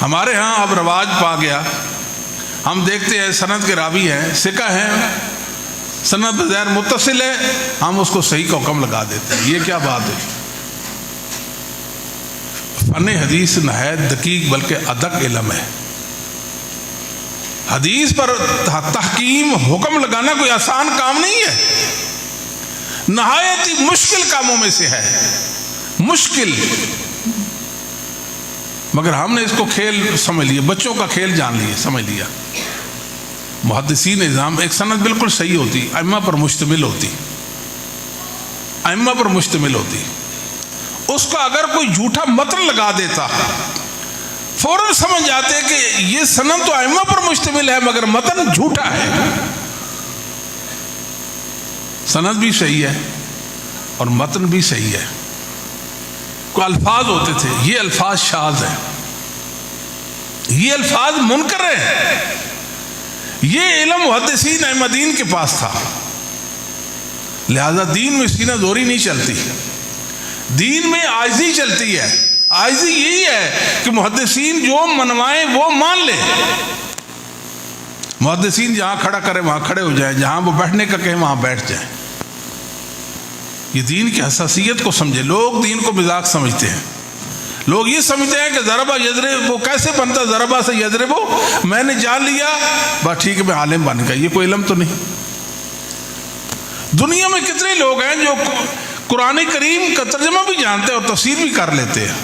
ہمارے ہاں اب رواج پا گیا، ہم دیکھتے ہیں سند کے راوی ہیں، ثقہ ہیں، سند بغیر متصل ہے، ہم اس کو صحیح کا حکم لگا دیتے ہیں۔ یہ کیا بات ہے؟ فن حدیث نہایت دقیق بلکہ ادق علم ہے۔ حدیث پر تحکیم حکم لگانا کوئی آسان کام نہیں ہے، نہایت ہی مشکل کاموں میں سے ہے، مشکل، مگر ہم نے اس کو کھیل سمجھ لیا، بچوں کا کھیل جان لیا، سمجھ لیا۔ محدثین نظام ایک سند بالکل صحیح ہوتی، ائمہ پر مشتمل ہوتی، ائمہ پر مشتمل ہوتی، اس کو اگر کوئی جھوٹا متن لگا دیتا فوراً سمجھ جاتے کہ یہ سند تو ائمہ پر مشتمل ہے مگر متن جھوٹا ہے۔ سند بھی صحیح ہے اور متن بھی صحیح ہے، کوئی الفاظ ہوتے تھے، یہ الفاظ شاذ ہیں، یہ الفاظ منکر ہیں۔ یہ علم محدثین ائمہ دین کے پاس تھا، لہذا دین میں سینہ زوری نہیں چلتی، دین میں عاجزی چلتی ہے۔ عاجزی یہی ہے کہ محدثین جو منوائیں وہ مان لے، محدثین جہاں کھڑا کرے وہاں کھڑے ہو جائیں، جہاں وہ بیٹھنے کا کہیں وہاں بیٹھ جائیں۔ یہ دین کی حساسیت کو سمجھے۔ لوگ دین کو مذاق سمجھتے ہیں، لوگ یہ سمجھتے ہیں کہ ضربہ یضرب وہ کیسے بنتا، ضربہ سے یضرب، میں نے جان لیا بس ٹھیک ہے میں عالم بن گیا۔ یہ کوئی علم تو نہیں۔ دنیا میں کتنے لوگ ہیں جو قرآن کریم کا ترجمہ بھی جانتے ہیں اور تفسیر بھی کر لیتے ہیں،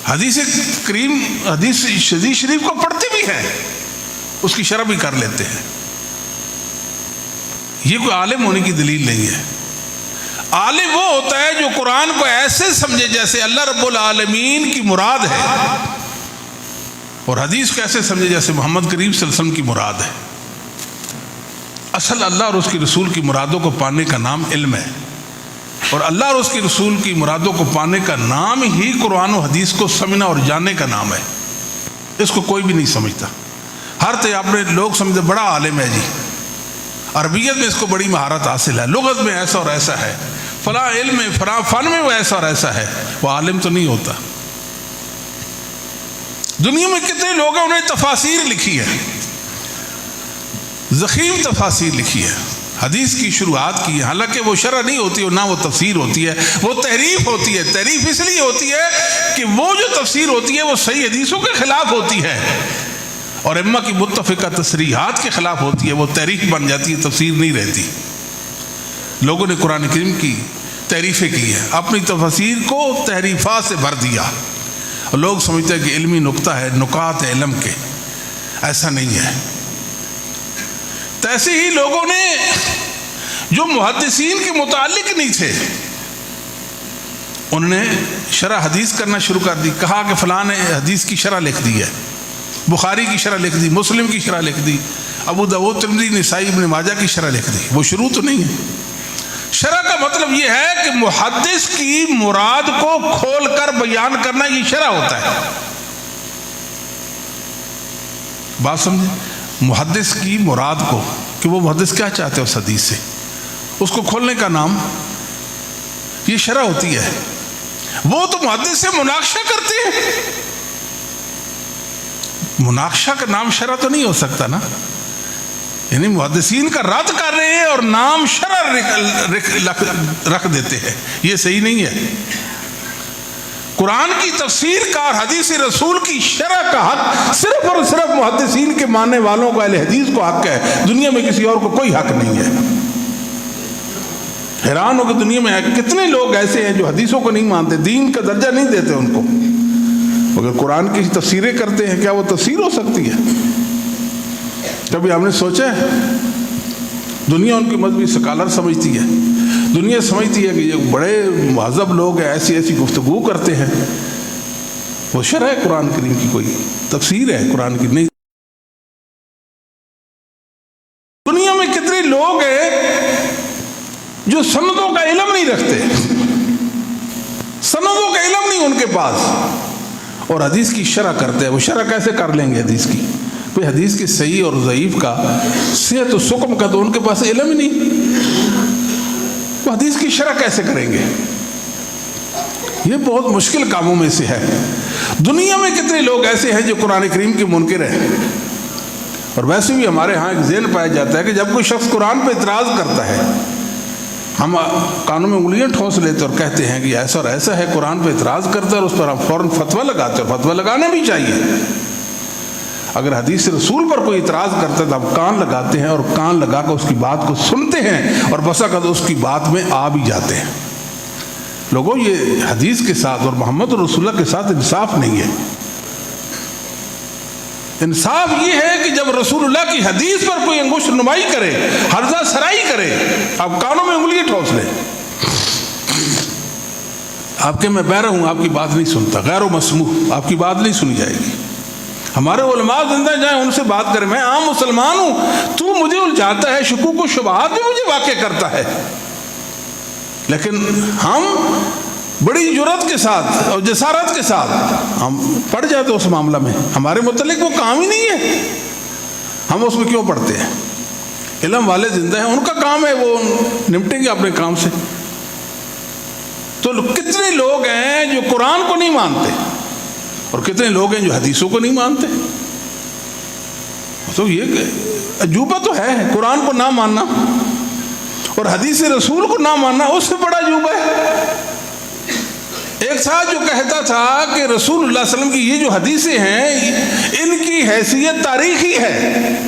حدیث کریم، حدیث شریف کو پڑھتے بھی ہیں، اس کی شرح بھی کر لیتے ہیں۔ یہ کوئی عالم ہونے کی دلیل نہیں ہے۔ عالم وہ ہوتا ہے جو قرآن کو ایسے سمجھے جیسے اللہ رب العالمین کی مراد ہے، اور حدیث کو ایسے سمجھے جیسے محمد کریم صلی اللہ علیہ وسلم کی مراد ہے۔ اصل اللہ اور اس کی رسول کی مرادوں کو پانے کا نام علم ہے، اور اللہ اور اس کی رسول کی مرادوں کو پانے کا نام ہی قرآن و حدیث کو سمجھنا اور جاننے کا نام ہے۔ اس کو کوئی بھی نہیں سمجھتا۔ ہر آپ نے لوگ سمجھتے بڑا عالم ہے جی، عربیت میں اس کو بڑی مہارت حاصل ہے، لغت میں ایسا اور ایسا ہے، فلاں علم میں فلاں فن میں وہ ایسا اور ایسا ہے، وہ عالم تو نہیں ہوتا۔ دنیا میں کتنے لوگ ہیں، انہوں نے تفاسیر لکھی ہے، ضخیم تفاسیر لکھی ہے، حدیث کی شروعات کی ہے، حالانکہ وہ شرح نہیں ہوتی اور نہ وہ تفسیر ہوتی ہے، وہ تحریف ہوتی ہے۔ تحریف اس لیے ہوتی ہے کہ وہ جو تفسیر ہوتی ہے وہ صحیح حدیثوں کے خلاف ہوتی ہے اور ائمہ کی متفقہ تصریحات کے خلاف ہوتی ہے، وہ تحریف بن جاتی ہے، تفسیر نہیں رہتی۔ لوگوں نے قرآن کریم کی تحریفیں کی ہیں، اپنی تفسیر کو تحریفات سے بھر دیا، اور لوگ سمجھتے ہیں کہ علمی نقطہ ہے، نکات ہے علم کے، ایسا نہیں ہے۔ تو ایسے ہی لوگوں نے جو محدثین کے متعلق نہیں تھے، انہوں نے شرح حدیث کرنا شروع کر دی، کہا کہ فلاں نے حدیث کی شرح لکھ دی ہے، بخاری کی شرح لکھ دی، مسلم کی شرح لکھ دی، ابو داؤد ترمذی نسائی ابن ماجہ کی شرح لکھ دی۔ وہ شروع تو نہیں ہے۔ شرح کا مطلب یہ ہے کہ محدث کی مراد کو کھول کر بیان کرنا، یہ شرح ہوتا ہے۔ بات سمجھے؟ محدث کی مراد کو، کہ وہ محدث کیا چاہتے ہیں اس حدیث سے، اس کو کھولنے کا نام یہ شرح ہوتی ہے۔ وہ تو محدث سے مناقشہ کرتے ہیں، مناقشہ کا نام شرح تو نہیں ہو سکتا نا، یعنی محدثین کا رد کر رہے ہیں اور نام شرح رکھ دیتے ہیں، یہ صحیح نہیں ہے۔ قرآن کی تفسیر کا اور حدیث رسول کی شرح کا حق صرف اور صرف محدثین کے ماننے والوں کو، اہل حدیث کو حق ہے، دنیا میں کسی اور کو کوئی حق نہیں ہے۔ حیران ہو کہ دنیا میں کتنے لوگ ایسے ہیں جو حدیثوں کو نہیں مانتے، دین کا درجہ نہیں دیتے ان کو، مگر قرآن کی تفسیریں کرتے ہیں۔ کیا وہ تفسیر ہو سکتی ہے؟ کبھی ہم نے سوچا ہے؟ دنیا ان کی مذہبی سکالر سمجھتی ہے، دنیا سمجھتی ہے کہ یہ بڑے مہذب لوگ ہیں، ایسی ایسی گفتگو کرتے ہیں۔ وہ شرح ہے قرآن کریم کی، کوئی تفسیر ہے قرآن کی نہیں۔ دنیا میں کتنے لوگ ہیں جو سندوں کا علم نہیں رکھتے، سندوں کا علم نہیں ان کے پاس، اور حدیث کی شرح کرتے ہیں۔ وہ شرح کیسے کر لیں گے حدیث کی؟ کوئی حدیث کی صحیح اور ضعیف کا، صحت و سقم کا تو ان کے پاس علم ہی نہیں، وہ حدیث کی شرح کیسے کریں گے؟ یہ بہت مشکل کاموں میں سے ہے، دنیا میں کتنے لوگ ایسے ہیں جو قرآن کریم کے منکر ہیں. اور ویسے بھی ہمارے ہاں ایک ذہن پایا جاتا ہے کہ جب کوئی شخص قرآن پہ اعتراض کرتا ہے ہم کانوں میں انگلیاں ٹھونس لیتے اور کہتے ہیں کہ ایسا اور ایسا ہے, قرآن پہ اعتراض کرتا ہے اور اس پر ہم فوراً فتویٰ لگاتے ہیں, اور فتویٰ لگانا بھی چاہیے. اگر حدیث رسول پر کوئی اعتراض کرتا ہے تو ہم کان لگاتے ہیں اور کان لگا کر اس کی بات کو سنتے ہیں اور بس اوقات اس کی بات میں آ بھی جاتے ہیں. لوگوں, یہ حدیث کے ساتھ اور محمد رسول اللہ کے ساتھ انصاف نہیں ہے. انصاف یہ ہے کہ جب رسول اللہ کی حدیث پر کوئی انگشت نمائی کرے, ہرزہ سرائی کرے, آپ کانوں میں انگلیاں ٹھونس لیں, آپ کے میں بہرا ہوں, آپ کی بات نہیں سنتا, غیر و مسموع, آپ کی بات نہیں سنی جائے گی. ہمارے علماء زندہ جائیں, ان سے بات کریں. میں عام مسلمان ہوں, تو مجھے الجھاتا ہے, شکوک و شبہات بھی مجھے واقع کرتا ہے, لیکن ہم بڑی جرات کے ساتھ اور جسارت کے ساتھ ہم پڑھ جاتے اس معاملہ میں. ہمارے متعلق وہ کام ہی نہیں ہے, ہم اس میں کیوں پڑھتے ہیں؟ علم والے زندہ ہیں, ان کا کام ہے, وہ نمٹیں گے اپنے کام سے. تو کتنے لوگ ہیں جو قرآن کو نہیں مانتے اور کتنے لوگ ہیں جو حدیثوں کو نہیں مانتے. تو یہ عجوبہ تو ہے, قرآن کو نہ ماننا اور حدیث رسول کو نہ ماننا اس سے بڑا عجوبہ ہے. ایک ساتھ جو کہتا تھا کہ رسول اللہ صلی اللہ علیہ وسلم کی یہ جو حدیثیں ہیں ان کی حیثیت تاریخی ہے,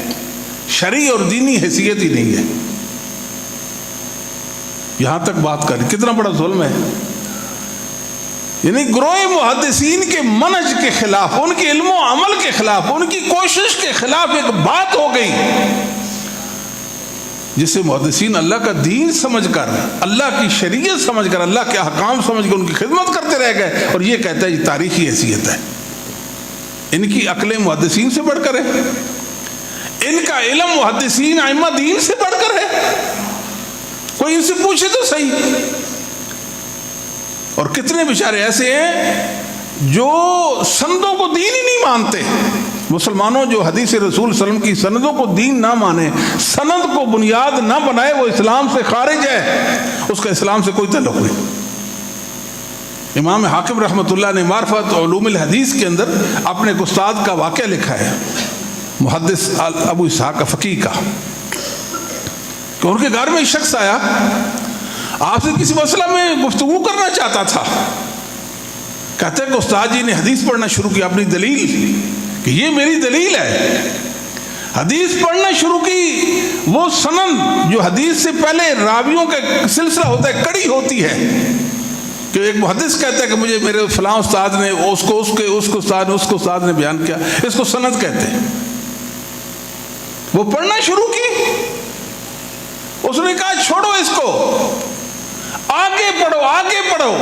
شرعی اور دینی حیثیت ہی نہیں ہے. یہاں تک بات کر, کتنا بڑا ظلم ہے. یعنی گروہ محدثین کے منہج کے خلاف, ان کے علم و عمل کے خلاف, ان کی کوشش کے خلاف ایک بات ہو گئی جسے محدثین اللہ کا دین سمجھ کر, اللہ کی شریعت سمجھ کر, اللہ کے احکام سمجھ کر ان کی خدمت کرتے رہ گئے, اور یہ کہتا ہے یہ تاریخی حیثیت ہے. ان کی عقلیں محدثین سے بڑھ کر ہے, ان کا علم محدثین ائمہ دین سے بڑھ کر ہے. کوئی ان سے پوچھے تو صحیح. اور کتنے بیچارے ایسے ہیں جو سندوں کو دین ہی نہیں مانتے. مسلمانوں جو حدیث رسول صلی اللہ علیہ وسلم کی سندوں کو دین نہ مانے, سند کو بنیاد نہ بنائے, وہ اسلام سے خارج ہے, اس کا اسلام سے کوئی تعلق نہیں. امام حاکم رحمۃ اللہ نے معرفت علوم الحدیث کے اندر اپنے ایک استاد کا واقعہ لکھا ہے, محدث ابو اسحاق فقیہ کا, کہ ان کے گھر میں ایک شخص آیا, آپ سے کسی مسئلہ میں گفتگو کرنا چاہتا تھا. کہتے ہیں کہ استاد جی نے حدیث پڑھنا شروع کیا, اپنی دلیل کہ یہ میری دلیل ہے. حدیث پڑھنا شروع کی, وہ سند جو حدیث سے پہلے راویوں کا سلسلہ ہوتا ہے, کڑی ہوتی ہے, کہ ایک محدث کہتا ہے کہ مجھے میرے فلاں استاد نے اس کو استاد نے بیان کیا, اس کو سند کہتے ہیں. وہ پڑھنا شروع کی, اس نے کہا چھوڑو اس کو, آگے پڑھو.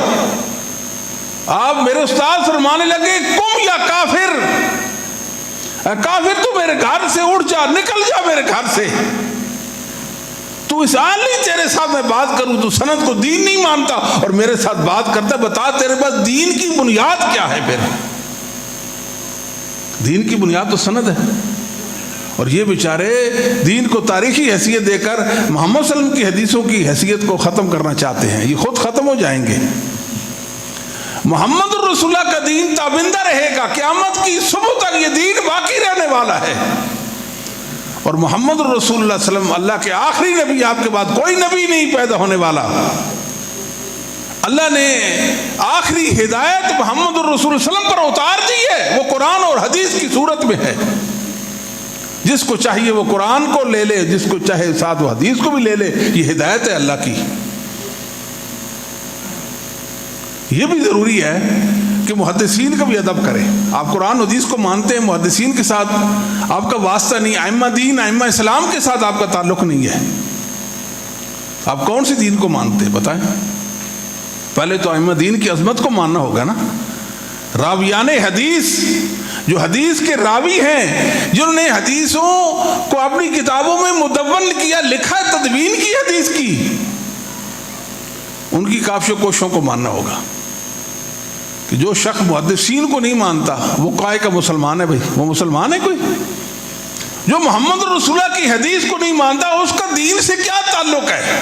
آپ میرے استاد فرمانے لگے کم یا کافر, کافر تو میرے گھر سے اٹھ جا, نکل جا میرے گھر سے. تو اس حال نہیں تیرے ساتھ میں بات کروں, تو سند کو دین نہیں مانتا اور میرے ساتھ بات کرتا, بتا تیرے پاس دین کی بنیاد کیا ہے؟ پھر دین کی بنیاد تو سند ہے. اور یہ بیچارے دین کو تاریخی حیثیت دے کر محمد صلی اللہ علیہ وسلم کی حدیثوں کی حیثیت کو ختم کرنا چاہتے ہیں. یہ خود ختم ہو جائیں گے. محمد الرسول اللہ کا دین تابندہ رہے گا, قیامت کی صبح تک یہ دین باقی رہنے والا ہے. اور محمد الرسول اللہ صلی اللہ علیہ وسلم اللہ کے آخری نبی, آپ کے بعد کوئی نبی نہیں پیدا ہونے والا. اللہ نے آخری ہدایت محمد الرسول صلی اللہ علیہ وسلم پر اتار دی ہے, وہ قرآن اور حدیث کی صورت میں ہے. جس کو چاہیے وہ قرآن کو لے لے, جس کو چاہے ساتھ وہ حدیث کو بھی لے لے. یہ ہدایت ہے اللہ کی. یہ بھی ضروری ہے کہ محدثین کا بھی ادب کریں. آپ قرآن حدیث کو مانتے ہیں, محدثین کے ساتھ آپ کا واسطہ نہیں, ائمہ دین ائمہ اسلام کے ساتھ آپ کا تعلق نہیں ہے. آپ کون سی دین کو مانتے ہیں بتائیں؟ پہلے تو ائمہ دین کی عظمت کو ماننا ہوگا نا. راویان حدیث, جو حدیث کے راوی ہیں, جنہوں نے حدیثوں کو اپنی کتابوں میں مدون کیا, لکھا, تدوین کی حدیث کی, ان کی کافش و کوشوں کو ماننا ہوگا. کہ جو شخص محدثین کو نہیں مانتا وہ قائے کا مسلمان ہے. بھائی وہ مسلمان ہے کوئی؟ جو محمد رسول اللہ کی حدیث کو نہیں مانتا اس کا دین سے کیا تعلق ہے؟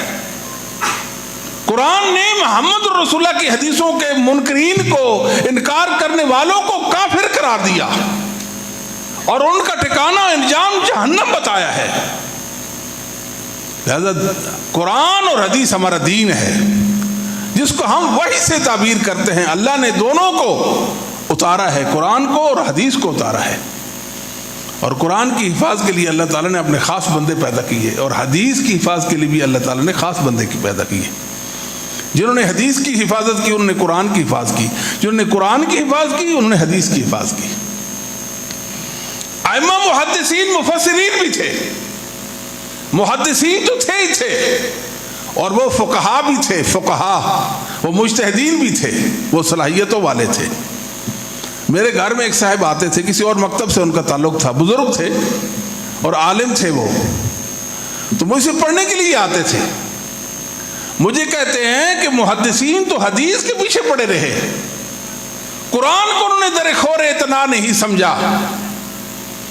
قرآن نے محمد رسول اللہ کی حدیثوں کے منکرین کو, انکار کرنے والوں کو قرار دیا اور ان کا ٹھکانہ انجام جہنم بتایا ہے۔ لہذا قرآن اور حدیث ہمارا دین ہے جس کو ہم وحی سے تعبیر کرتے ہیں۔ اللہ نے دونوں کو اتارا ہے، قرآن کو اور حدیث کو اتارا ہے، اور قرآن کی حفاظت کے لیے اللہ تعالیٰ نے اپنے خاص بندے پیدا کیے، اور حدیث کی حفاظت کے لیے بھی اللہ تعالیٰ نے خاص بندے کی پیدا کیے۔ جنہوں نے حدیث کی حفاظت کی انہوں نے قرآن کی حفاظت کی، جنہوں نے قرآن کی حفاظت کی انہوں نے حدیث کی حفاظت کی۔ ائمہ محدثین مفسرین بھی تھے، محدثین تو تھے ہی تھے، اور وہ فقہا بھی تھے، فقہا وہ مجتہدین بھی تھے، وہ صلاحیتوں والے تھے۔ میرے گھر میں ایک صاحب آتے تھے، کسی اور مکتب سے ان کا تعلق تھا، بزرگ تھے اور عالم تھے وہ، تو مجھ سے پڑھنے کے لیے آتے تھے۔ مجھے کہتے ہیں کہ محدثین تو حدیث کے پیچھے پڑے رہے، قرآن کو انہوں نے درخور اعتنا نہیں سمجھا۔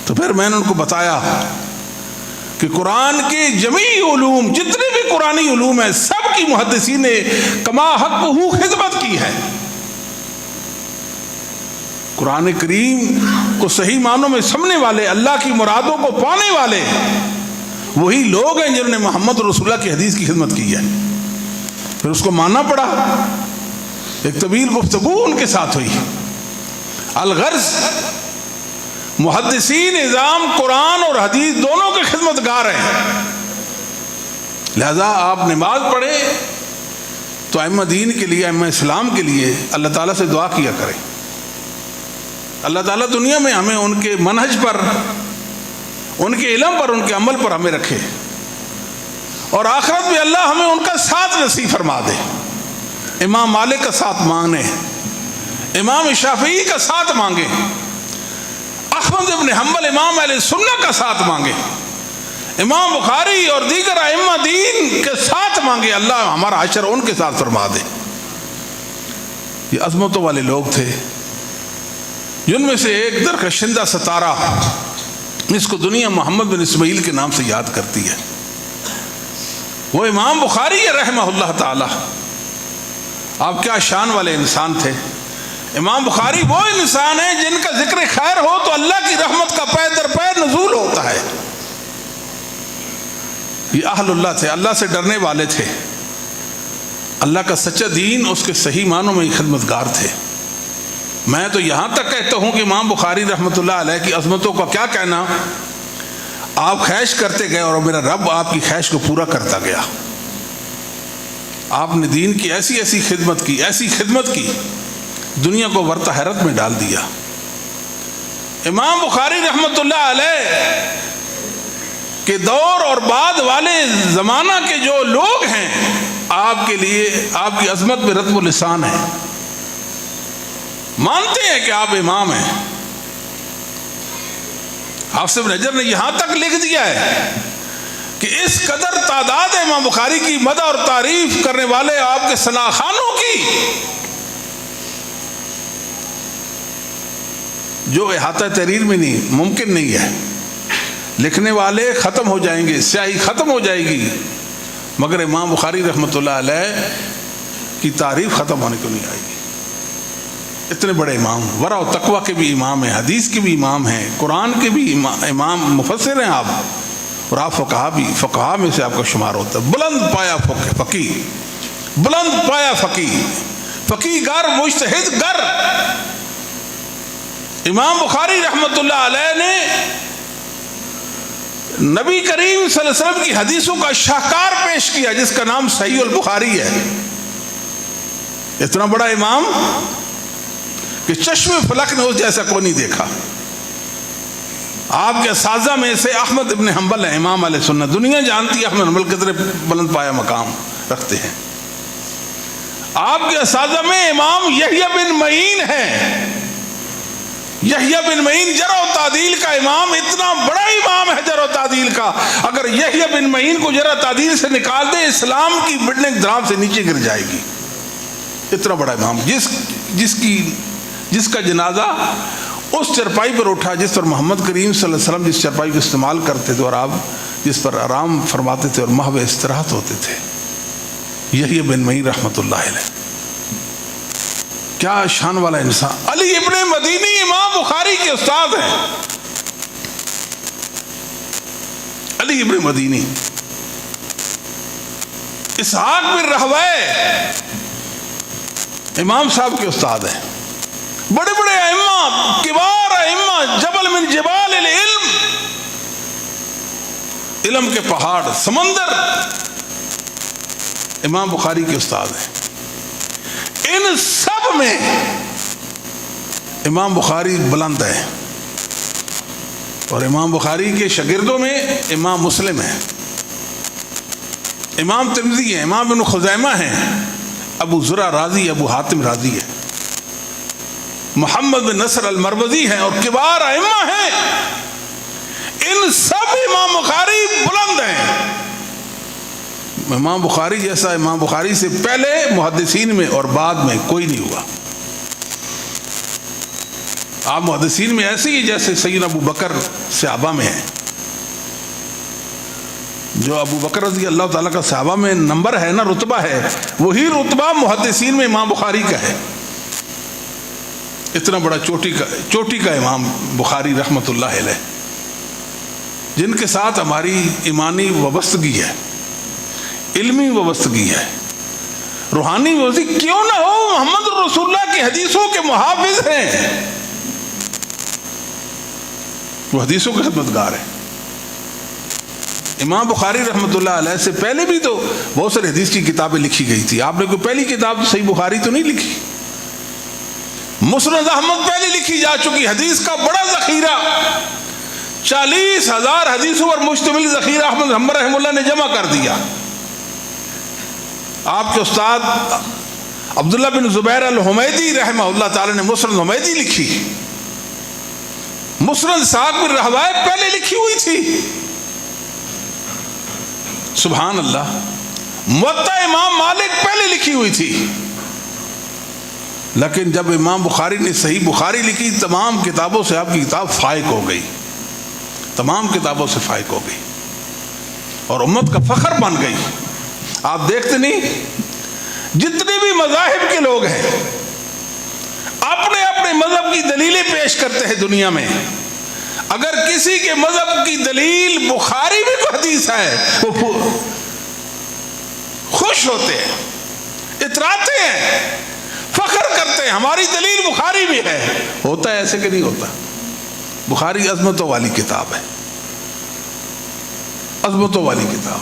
تو پھر میں نے ان کو بتایا کہ قرآن کے جمیع علوم، جتنے بھی قرآنی علوم ہیں، سب کی محدثین نے کما حق خدمت کی ہے۔ قرآن کریم کو صحیح معنوں میں سمجھنے والے، اللہ کی مرادوں کو پانے والے وہی لوگ ہیں جنہوں نے محمد رسول اللہ کی حدیث کی خدمت کی ہے۔ پھر اس کو ماننا پڑا، ایک طویل گفتگو ان کے ساتھ ہوئی۔ الغرض محدثین نظام قرآن اور حدیث دونوں کے خدمتگار ہیں، لہذا آپ نماز پڑھیں تو ائمہ دین کے لیے، ائمہ اسلام کے لیے اللہ تعالیٰ سے دعا کیا کریں۔ اللہ تعالیٰ دنیا میں ہمیں ان کے منہج پر، ان کے علم پر، ان کے عمل پر ہمیں رکھے، اور آخرت میں اللہ ہمیں ان کا ساتھ نصیب فرما دے۔ امام مالک کا ساتھ مانگیں، امام شافعی کا ساتھ مانگیں، احمد ابن حنبل امام اہل سنت کا ساتھ مانگیں، امام بخاری اور دیگر ائمہ دین کے ساتھ مانگیں، اللہ ہمارا حشر ان کے ساتھ فرما دے۔ یہ عظمتوں والے لوگ تھے، جن میں سے ایک درخشندہ ستارہ، اس کو دنیا محمد بن اسماعیل کے نام سے یاد کرتی ہے، وہ امام بخاری رحمہ اللہ تعالی۔ آپ کیا شان والے انسان تھے۔ امام بخاری وہ انسان ہیں جن کا ذکر خیر ہو تو اللہ کی رحمت کا پے در پے نزول ہوتا ہے۔ یہ اہل اللہ تھے، اللہ سے ڈرنے والے تھے، اللہ کا سچا دین اس کے صحیح معنوں میں خدمتگار تھے۔ میں تو یہاں تک کہتا ہوں کہ امام بخاری رحمۃ اللہ علیہ کی عظمتوں کا کیا کہنا، آپ خواہش کرتے گئے اور میرا رب آپ کی خواہش کو پورا کرتا گیا۔ آپ نے دین کی ایسی ایسی خدمت کی، ایسی خدمت کی، دنیا کو ورطہ حیرت میں ڈال دیا۔ امام بخاری رحمۃ اللہ علیہ کے دور اور بعد والے زمانہ کے جو لوگ ہیں، آپ کے لیے آپ کی عظمت میں رطب لسان ہے، مانتے ہیں کہ آپ امام ہیں۔ حافظ ابن حجر نے یہاں تک لکھ دیا ہے کہ اس قدر تعداد امام بخاری کی مدح اور تعریف کرنے والے آپ کے ثناخوانوں کی جو احاطہ تحریر میں نہیں، ممکن نہیں ہے۔ لکھنے والے ختم ہو جائیں گے، سیاہی ختم ہو جائے گی، مگر امام بخاری رحمۃ اللہ علیہ کی تعریف ختم ہونے کو نہیں آئے گی۔ اتنے بڑے امام، ورع و تقوی کے بھی امام ہیں، حدیث کے بھی امام ہیں، قرآن کے بھی امام، مفسر ہیں آپ، اور آپ فقہا بھی، فقہا میں سے آپ کا شمار ہوتا ہے۔ بلند پایا فقیہ، بلند پایا فقیہ، فقیہ گر، مجتہد گر۔ امام بخاری رحمۃ اللہ علیہ نے نبی کریم صلی اللہ علیہ وسلم کی حدیثوں کا شاہکار پیش کیا جس کا نام صحیح البخاری ہے۔ اتنا بڑا امام کہ چشم فلک نے اس جیسا کوئی نہیں دیکھا۔ آپ کے اساتذہ میں سے احمد ابن حنبل ہے، امام اہل سنت، دنیا جانتی ہے احمد حنبل کتنے بلند پایا مقام رکھتے ہیں۔ آپ کے اساتذہ میں امام یحییٰ بن معین ہے، یحییٰ بن معین جرح و تعدیل کا امام، اتنا بڑا امام ہے جرح و تعدیل کا، اگر یحییٰ بن معین کو جرح و تعدیل سے نکال دے اسلام کی بلڈنگ دھڑام سے نیچے گر جائے گی۔ اتنا بڑا امام، جس کا جنازہ اس چرپائی پر اٹھا جس پر محمد کریم صلی اللہ علیہ وسلم جس چرپائی کو استعمال کرتے تھے اور آپ جس پر آرام فرماتے تھے اور محو استراحت ہوتے تھے، یحییٰ بن معین رحمۃ اللہ علیہ۔ کیا شان والا انسان. علی ابن مدینی امام بخاری کے استاد ہیں. علی ابن مدینی. اسحاق بن راہویہ امام صاحب کے استاد ہیں. بڑے بڑے ائمہ، کبار ائمہ، جبل من جبال العلم، علم کے پہاڑ، سمندر، امام بخاری کے استاد ہیں. ان سب میں امام بخاری بلند ہے. اور امام بخاری کے شاگردوں میں امام مسلم ہے، امام ترمذی ہے، امام ابن خزیمہ ہیں، ابو زرع رازی، ابو حاتم رازی ہے، محمد بن نصر المروزی ہیں، اور کبار ائمہ ہیں. ان سب امام بخاری بلند ہیں. امام بخاری جیسا امام بخاری سے پہلے محدثین میں اور بعد میں کوئی نہیں ہوا. آپ محدثین میں ایسے ہی جیسے سیدنا ابو بکر صحابہ میں ہیں. جو ابو بکر رضی اللہ تعالیٰ کا صحابہ میں نمبر ہے نا، رتبہ ہے، وہی رتبہ محدثین میں امام بخاری کا ہے. اتنا بڑا چوٹی کا امام بخاری رحمۃ اللہ علیہ، جن کے ساتھ ہماری ایمانی وابستگی ہے، علمی وابستگی ہے، روحانی وابستگی کیوں نہ ہو. محمد رسول اللہ کی حدیثوں کے محافظ ہیں، وہ حدیثوں کے خدمتگار ہیں. امام بخاری رحمۃ اللہ علیہ سے پہلے بھی تو بہت سارے حدیث کی کتابیں لکھی گئی تھی. آپ نے کوئی پہلی کتاب صحیح بخاری تو نہیں لکھی. مسند احمد پہلے لکھی جا چکی، حدیث کا بڑا ذخیرہ، 40,000 حدیثوں پر مشتمل ذخیرہ احمد حنبل رحمہ اللہ نے جمع کر دیا. آپ کے استاد عبداللہ بن زبیر الحمیدی رحمہ اللہ تعالی نے مسند حمیدی لکھی. مسند اسحاق بن راہویہ پہلے لکھی ہوئی تھی. سبحان اللہ. موطا امام مالک پہلے لکھی ہوئی تھی. لیکن جب امام بخاری نے صحیح بخاری لکھی، تمام کتابوں سے آپ کی کتاب فائق ہو گئی، تمام کتابوں سے فائق ہو گئی اور امت کا فخر بن گئی. آپ دیکھتے نہیں، جتنے بھی مذاہب کے لوگ ہیں اپنے اپنے مذہب کی دلیلیں پیش کرتے ہیں دنیا میں. اگر کسی کے مذہب کی دلیل بخاری میں کوئی حدیث ہے، وہ خوش ہوتے ہیں، اتراتے ہیں، فخر کرتے ہیں، ہماری دلیل بخاری بھی ہے. ہوتا ہے ایسے کہ نہیں ہوتا. بخاری عظمتوں والی کتاب ہے، عظمتوں والی کتاب.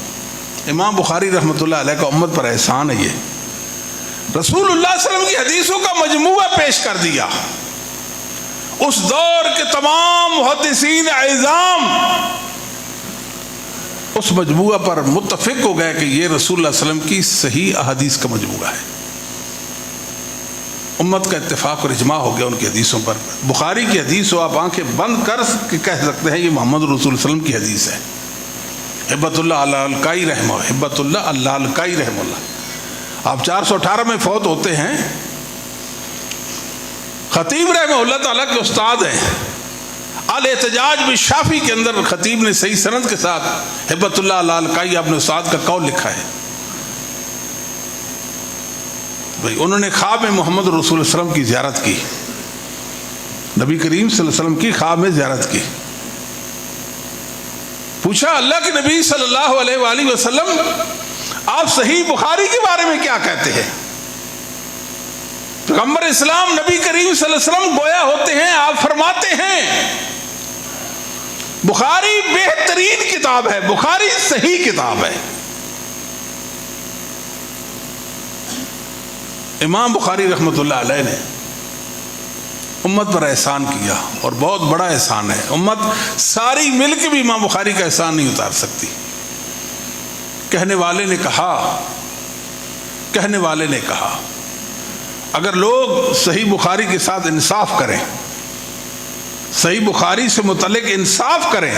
امام بخاری رحمۃ اللہ علیہ کا امت پر احسان ہے. یہ رسول اللہ صلی اللہ علیہ وسلم کی حدیثوں کا مجموعہ پیش کر دیا. اس دور کے تمام محدثین اعظام اس مجموعہ پر متفق ہو گئے کہ یہ رسول اللہ صلی اللہ علیہ وسلم کی صحیح احادیث کا مجموعہ ہے. امت کا اتفاق اور اجماع ہو گیا ان کی حدیثوں پر. بخاری کی حدیث ہو، آپ آنکھیں بند کر کے کہہ سکتے ہیں یہ محمد رسول اللہ صلی اللہ علیہ وسلم کی حدیث ہے. ہبت اللہ الالکائی رحمہ، ہبت اللہ الالکائی رحمہ اللہ، آپ 418 میں فوت ہوتے ہیں. خطیب رحمہ اللہ تعالیٰ کے استاد ہیں. الاحتجاج بالشافعی کے اندر خطیب نے صحیح سند کے ساتھ ہبت اللہ الالکائی اپنے استاد کا قول لکھا ہے. بھئی انہوں نے خواب میں محمد رسول اللہ صلی اللہ علیہ وسلم کی زیارت کی، نبی کریم صلی اللہ علیہ وسلم کی خواب میں زیارت کی. پوچھا اللہ کے نبی صلی اللہ علیہ وآلہ وسلم آپ صحیح بخاری کے بارے میں کیا کہتے ہیں؟ پیغمبر اسلام نبی کریم صلی اللہ علیہ وسلم گویا ہوتے ہیں، آپ فرماتے ہیں بخاری بہترین کتاب ہے، بخاری صحیح کتاب ہے. امام بخاری رحمۃ اللہ علیہ نے امت پر احسان کیا اور بہت بڑا احسان ہے. امت ساری مل کے بھی امام بخاری کا احسان نہیں اتار سکتی. کہنے والے نے کہا اگر لوگ صحیح بخاری کے ساتھ انصاف کریں، صحیح بخاری سے متعلق انصاف کریں،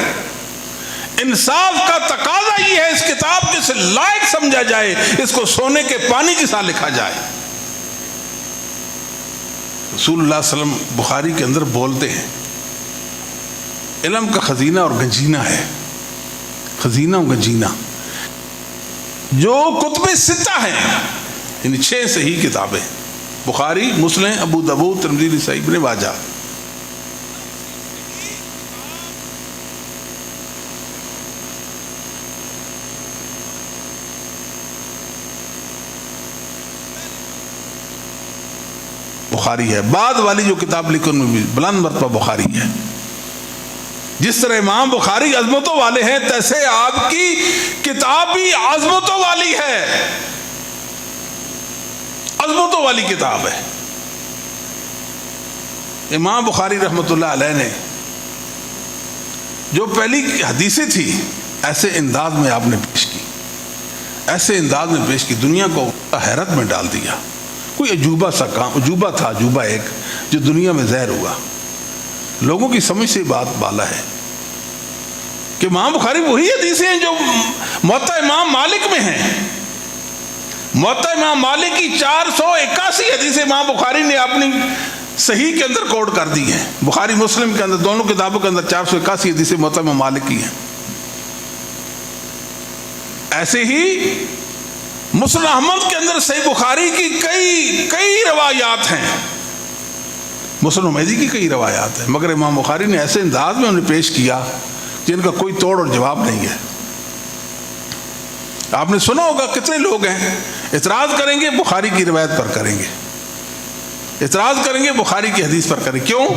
انصاف کا تقاضا یہ ہے اس کتاب کے سے لائق سمجھا جائے، اس کو سونے کے پانی کے ساتھ لکھا جائے. رسول اللہ صلی اللہ علیہ وسلم بخاری کے اندر بولتے ہیں علم کا خزینہ اور گنجینہ ہے. خزینہ اور گنجینہ جو کتب ستہ ہیں، یعنی 6 صحیح کتابیں، بخاری، مسلم، ابو داؤد، ترمذی، نسائی، ابن ماجہ۔ بخاری ہے۔ بعد والی جو کتاب لکھی ان میں بھی بلند مرتبہ بخاری ہے۔ جس طرح امام بخاری عظمتوں والے ہیں، تیسے آپ کی کتاب بھی عظمتوں والی ہے، عظمتوں والی کتاب ہے۔ امام بخاری رحمۃ اللہ علیہ نے جو پہلی حدیثیں تھی ایسے انداز میں آپ نے پیش کی، ایسے انداز میں پیش کی، دنیا کو حیرت میں ڈال دیا۔ کوئی عجوبہ سا کام، عجوبہ تھا، عجوبہ ایک جو دنیا میں ظاہر ہوا۔ لوگوں کی سمجھ سے بات بالا ہے کہ امام بخاری وہی حدیثیں ہیں جو موطا امام مالک میں ہیں۔ موطا امام مالک کی 481 حدیثیں امام بخاری نے اپنی صحیح کے اندر کوٹ کر دی ہیں۔ بخاری مسلم کے اندر دونوں کتابوں کے اندر 481 حدیثیں موطا امام مالک کی ہیں۔ ایسے ہی مسند احمد کے اندر صحیح بخاری کی کئی روایات ہیں، مسند حمیدی کی کئی روایات ہیں، مگر امام بخاری نے ایسے انداز میں انہیں پیش کیا جن کا کوئی توڑ اور جواب نہیں ہے۔ آپ نے سنا ہوگا کتنے لوگ ہیں اعتراض کریں گے بخاری کی روایت پر کریں گے، اعتراض کریں گے بخاری کی حدیث پر کریں گے۔ کیوں؟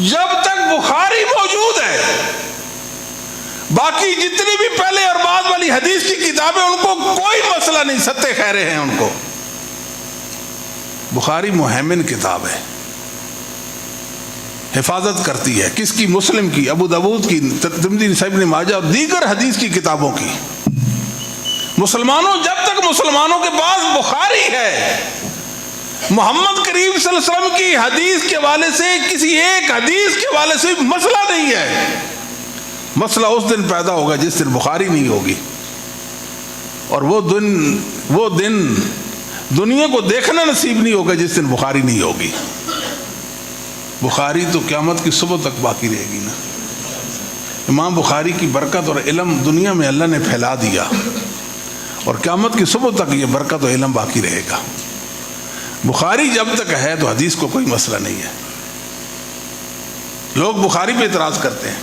جب تک بخاری موجود ہے باقی جتنی بھی پہلے اور بعد والی حدیث کی کتابیں ان کو کوئی مسئلہ نہیں، ستے خیرے ہیں ان کو۔ بخاری مہیمن کتاب ہے، حفاظت کرتی ہے کس کی؟ مسلم کی، ابو داؤد کی، ترمذی، نسائی، ابن ماجہ اور دیگر حدیث کی کتابوں کی۔ مسلمانوں، جب تک مسلمانوں کے پاس بخاری ہے، محمد کریم صلی اللہ علیہ وسلم کی حدیث کے حوالے سے کسی ایک حدیث کے حوالے سے مسئلہ نہیں ہے۔ مسئلہ اس دن پیدا ہوگا جس دن بخاری نہیں ہوگی، اور وہ دن دنیا کو دیکھنا نصیب نہیں ہوگا جس دن بخاری نہیں ہوگی۔ بخاری تو قیامت کی صبح تک باقی رہے گی نا۔ امام بخاری کی برکت اور علم دنیا میں اللہ نے پھیلا دیا، اور قیامت کی صبح تک یہ برکت اور علم باقی رہے گا۔ بخاری جب تک ہے تو حدیث کو کوئی مسئلہ نہیں ہے۔ لوگ بخاری پہ اعتراض کرتے ہیں،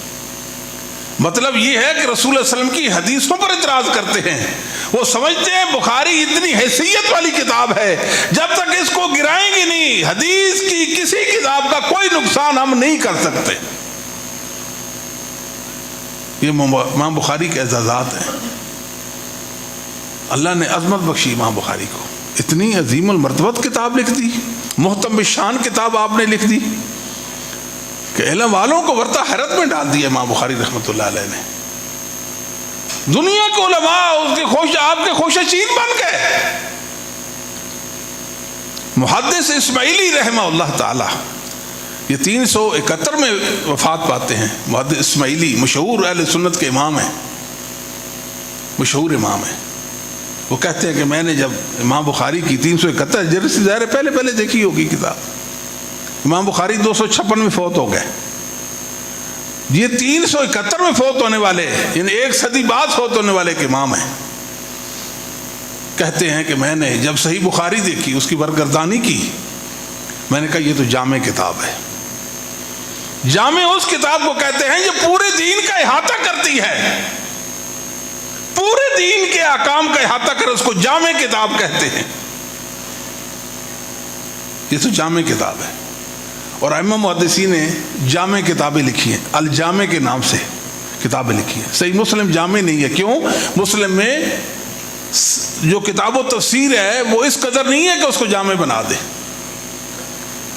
مطلب یہ ہے کہ رسول اللہ علیہ وسلم کی حدیثوں پر اعتراض کرتے ہیں۔ وہ سمجھتے ہیں بخاری اتنی حیثیت والی کتاب ہے، جب تک اس کو گرائیں گے نہیں حدیث کی کسی کتاب کا کوئی نقصان ہم نہیں کر سکتے۔ یہ امام بخاری کے اعزازات ہیں۔ اللہ نے عظمت بخشی امام بخاری کو، اتنی عظیم المرتبت کتاب لکھ دی، محتم بالشان کتاب آپ نے لکھ دی کہ علم والوں کو ورطہ حیرت میں ڈال دیا امام بخاری رحمۃ اللہ علیہ نے۔ دنیا کے علماء اس کے آپ کے خوش چین بن گئے۔ محدث اسماعیلی رحمہ اللہ تعالی، یہ 371 میں وفات پاتے ہیں۔ محدث اسماعیلی مشہور اہل سنت کے امام ہیں، مشہور امام ہیں۔ وہ کہتے ہیں کہ میں نے جب امام بخاری کی 371 ہجری سے ظاہر پہلے دیکھی ہوگی کتاب، امام بخاری 256 میں فوت ہو گئے، یہ 371 میں فوت ہونے والے، یعنی ایک صدی بعد فوت ہونے والے کے امام ہیں۔ کہتے ہیں کہ میں نے جب صحیح بخاری دیکھی، اس کی برگردانی کی، میں نے کہا یہ تو جامع کتاب ہے۔ جامع اس کتاب کو کہتے ہیں جو پورے دین کا احاطہ کرتی ہے، پورے دین کے احکام کا احاطہ کر، اس کو جامع کتاب کہتے ہیں۔ یہ تو جامع کتاب ہے، اور ائمہ محدثین نے جامع کتابیں لکھی ہیں، الجامع کے نام سے کتابیں لکھی ہیں۔ صحیح مسلم جامع نہیں ہے، کیوں؟ مسلم میں جو کتاب و تفسیر ہے وہ اس قدر نہیں ہے کہ اس کو جامع بنا دے۔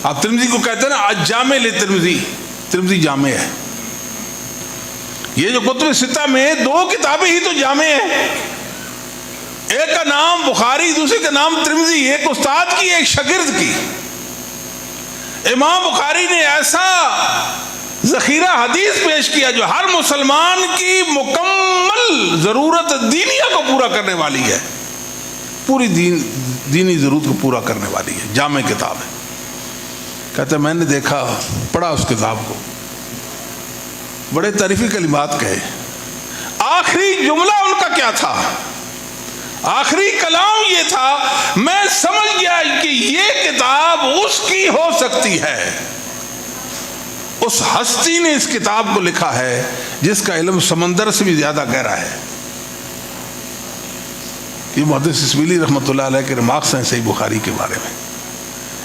آپ ترمذی کو کہتے ہیں نا الجامع لترمذی، ترمذی جامع ہے۔ یہ جو کتب ستہ میں 2 کتابیں ہی تو جامع ہیں، ایک کا نام بخاری، دوسری کا نام ترمذی، ایک استاد کی ایک شاگرد کی۔ امام بخاری نے ایسا ذخیرہ حدیث پیش کیا جو ہر مسلمان کی مکمل ضرورت دینیہ کو پورا کرنے والی ہے، پوری دینی ضرورت کو پورا کرنے والی ہے، جامع کتاب ہے۔ کہتے ہیں میں نے دیکھا، پڑھا اس کتاب کو، بڑے تعریفی کلمات کہے۔ آخری جملہ ان کا کیا تھا؟ آخری کلام یہ تھا، میں سمجھ گیا کہ یہ کتاب اس کی ہو سکتی ہے، اس ہستی نے اس کتاب کو لکھا ہے جس کا علم سمندر سے بھی زیادہ گہرا ہے۔ یہ محدث اسماعیلی رحمۃ اللہ علیہ کے ریمارکس ہیں صحیح بخاری کے بارے میں۔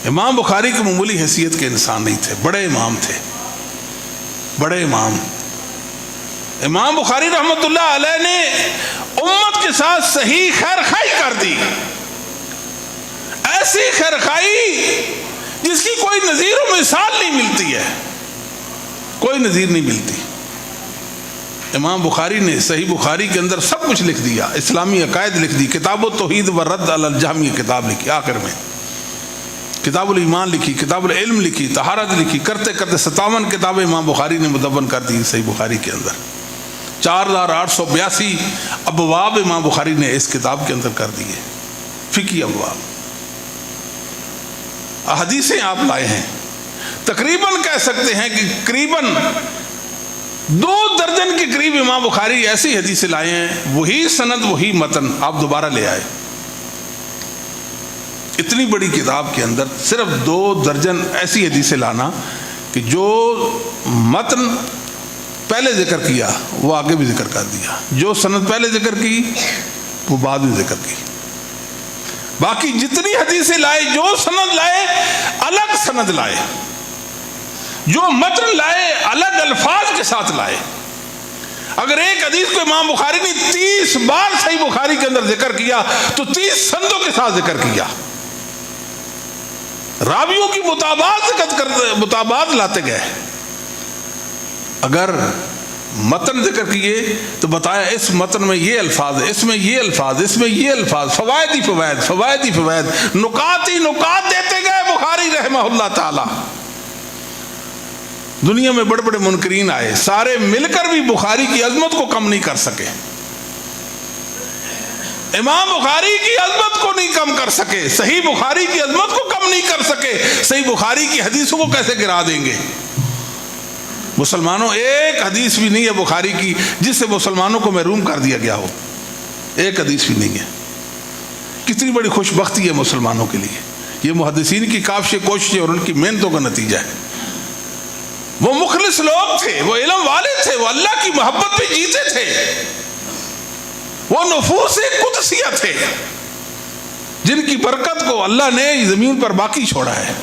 امام بخاری کی معمولی حیثیت کے انسان نہیں تھے، بڑے امام تھے، بڑے امام۔ امام بخاری رحمۃ اللہ علیہ نے امت کے ساتھ صحیح خیر خائی کر دی، ایسی خیر خائی جس کی کوئی نظیر و مثال نہیں ملتی ہے، کوئی نظیر نہیں ملتی۔ امام بخاری نے صحیح بخاری کے اندر سب کچھ لکھ دیا، اسلامی عقائد لکھ دی، کتاب التوحید و رد علی الجہمیہ کتاب لکھی، آخر میں کتاب الایمان لکھی، کتاب العلم لکھی، طہارت لکھی، کرتے کرتے 57 کتابیں امام بخاری نے مدون کر دی صحیح بخاری کے اندر۔ 4882 ابواب امام بخاری نے اس کتاب کے اندر کر دیے، فقہی ابواب۔ احادیثیں آپ لائے ہیں، تقریباً کہہ سکتے ہیں کہ قریباً 2 درجن کے قریب امام بخاری ایسی حدیثیں لائے ہیں، وہی سند وہی متن آپ دوبارہ لے آئے۔ اتنی بڑی کتاب کے اندر صرف 2 درجن ایسی حدیثیں لانا کہ جو متن پہلے ذکر کیا وہ آگے بھی ذکر کر دیا، جو سند پہلے ذکر کی وہ بعد میں ذکر کی، باقی جتنی حدیثیں لائے، جو سند لائے الگ سند لائے، جو متن لائے الگ الفاظ کے ساتھ لائے۔ اگر ایک حدیث کو امام بخاری نے 30 بار صحیح بخاری کے اندر ذکر کیا تو 30 سندوں کے ساتھ ذکر کیا، راویوں کی مطابعات لاتے گئے۔ اگر متن ذکر کیے تو بتایا اس متن میں یہ الفاظ ہے، اس میں یہ الفاظ، اس میں یہ الفاظ، فوائد ہی فوائد، فوائد ہی فوائد، نکات ہی نکات دیتے گئے بخاری رحمہ اللہ تعالی۔ دنیا میں بڑے بڑے منکرین آئے، سارے مل کر بھی بخاری کی عظمت کو کم نہیں کر سکے، امام بخاری کی عظمت کو نہیں کم کر سکے، صحیح بخاری کی عظمت کو کم نہیں کر سکے، صحیح بخاری کی حدیثوں کو کیسے گرا دیں گے؟ مسلمانوں ایک حدیث بھی نہیں ہے بخاری کی جس سے مسلمانوں کو محروم کر دیا گیا ہو، ایک حدیث بھی نہیں ہے۔ کتنی بڑی خوش بختی ہے مسلمانوں کے لیے، یہ محدثین کی کافش کوششیں اور ان کی محنتوں کا نتیجہ ہے۔ وہ مخلص لوگ تھے، وہ علم والے تھے، وہ اللہ کی محبت پہ جیتے تھے، وہ نفوس قدسیہ تھے جن کی برکت کو اللہ نے زمین پر باقی چھوڑا ہے۔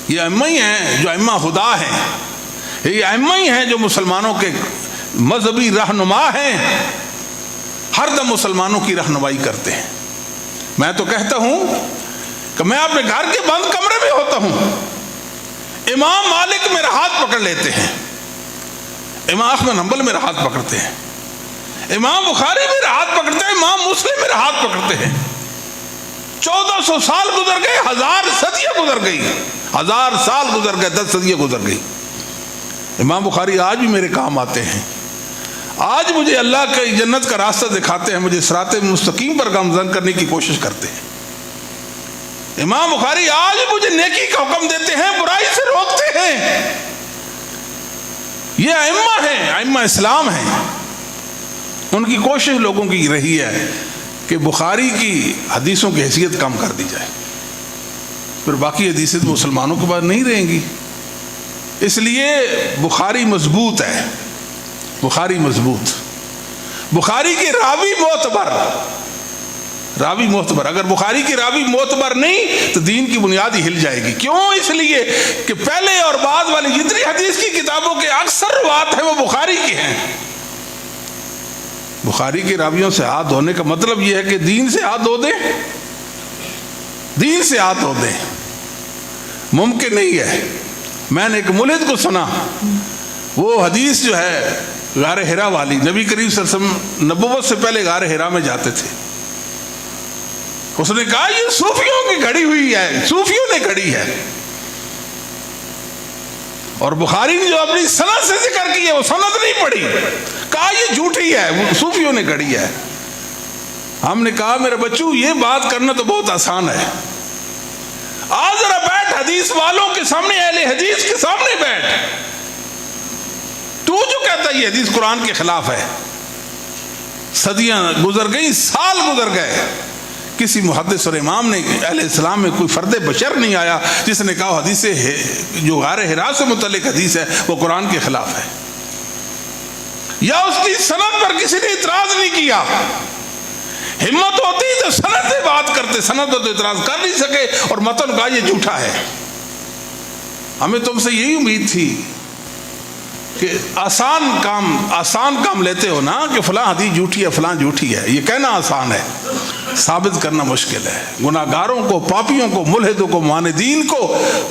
یہ ائمہ ہی ہیں جو ائمہ خدا ہیں، یہ ائمہ ہی ہیں جو مسلمانوں کے مذہبی رہنما ہیں، ہر دم مسلمانوں کی رہنمائی کرتے ہیں۔ میں تو کہتا ہوں کہ میں اپنے گھر کے بند کمرے میں ہوتا ہوں، امام مالک میرا ہاتھ پکڑ لیتے ہیں، امام احمد حنبل میرا ہاتھ پکڑتے ہیں، امام بخاری میرا ہاتھ پکڑتے ہیں، امام مسلم میرا ہاتھ پکڑتے ہیں۔ 1400 سال گزر گئے، 1000 صدیاں گزر گئی، 1000 سال گزر گئے، 10 صدیاں گزر گئی، امام بخاری آج بھی میرے کام آتے ہیں، آج مجھے اللہ کی جنت کا راستہ دکھاتے ہیں، مجھے صراط مستقیم پر گامزن کرنے کی کوشش کرتے ہیں۔ امام بخاری آج مجھے نیکی کا حکم دیتے ہیں، برائی سے روکتے ہیں۔ یہ ائمہ ہیں، ائمہ اسلام ہیں، ان کی کوشش لوگوں کی رہی ہے کہ بخاری کی حدیثوں کی حیثیت کم کر دی جائے، پھر باقی حدیثیں مسلمانوں کے بعد نہیں رہیں گی۔ اس لیے بخاری مضبوط ہے، بخاری مضبوط، بخاری کے راوی معتبر، راوی معتبر۔ اگر بخاری کی راوی معتبر نہیں تو دین کی بنیاد ہی ہل جائے گی۔ کیوں؟ اس لیے کہ پہلے اور بعد والی جتنی حدیث کی کتابوں کے اکثر روایت ہیں وہ بخاری کی ہیں۔ بخاری کے راویوں سے ہاتھ دھونے کا مطلب یہ ہے کہ دین سے ہاتھ دھو دیں، دین سے ہاتھ دھو دیں، ممکن نہیں ہے۔ میں نے ایک ملحد کو سنا، وہ حدیث جو ہے غار حرا والی، نبی کریم صلی اللہ علیہ وسلم نبوت سے پہلے غار حرا میں جاتے تھے، اس نے کہا یہ صوفیوں کی گھڑی ہوئی ہے، صوفیوں نے گھڑی ہے، اور بخاری نے جو اپنی سند سے ذکر کی ہے وہ سند نہیں پڑھی، کہا یہ جھوٹی ہے، وہ صوفیوں نے گھڑی ہے۔ ہم نے کہا میرے بچوں یہ بات کرنا تو بہت آسان ہے، آج ذرا بیٹھ حدیث والوں کے سامنے، اہل حدیث کے سامنے بیٹھ، تو جو کہتا ہے یہ حدیث قرآن کے خلاف ہے، صدیاں گزر گئیں، سال گزر گئے، کسی محدث اور امام نے اہل اسلام میں کوئی فرد بشر نہیں آیا جس نے کہا حدیث جو غار حرا سے متعلق حدیث ہے وہ قرآن کے خلاف ہے، یا اس کی سند پر کسی نے اعتراض نہیں کیا۔ ہمت ہوتی تو سند سے بات کرتے، سند پر تو اعتراض کر نہیں سکے اور متن کہا یہ جھوٹا ہے۔ ہمیں تم سے یہی امید تھی کہ آسان کام لیتے ہو نا، کہ فلاں حدیث جھوٹی ہے، فلاں جھوٹی ہے، یہ کہنا آسان ہے، ثابت کرنا مشکل ہے۔ گناہگاروں کو، پاپیوں کو، ملحدوں کو، معاندین کو،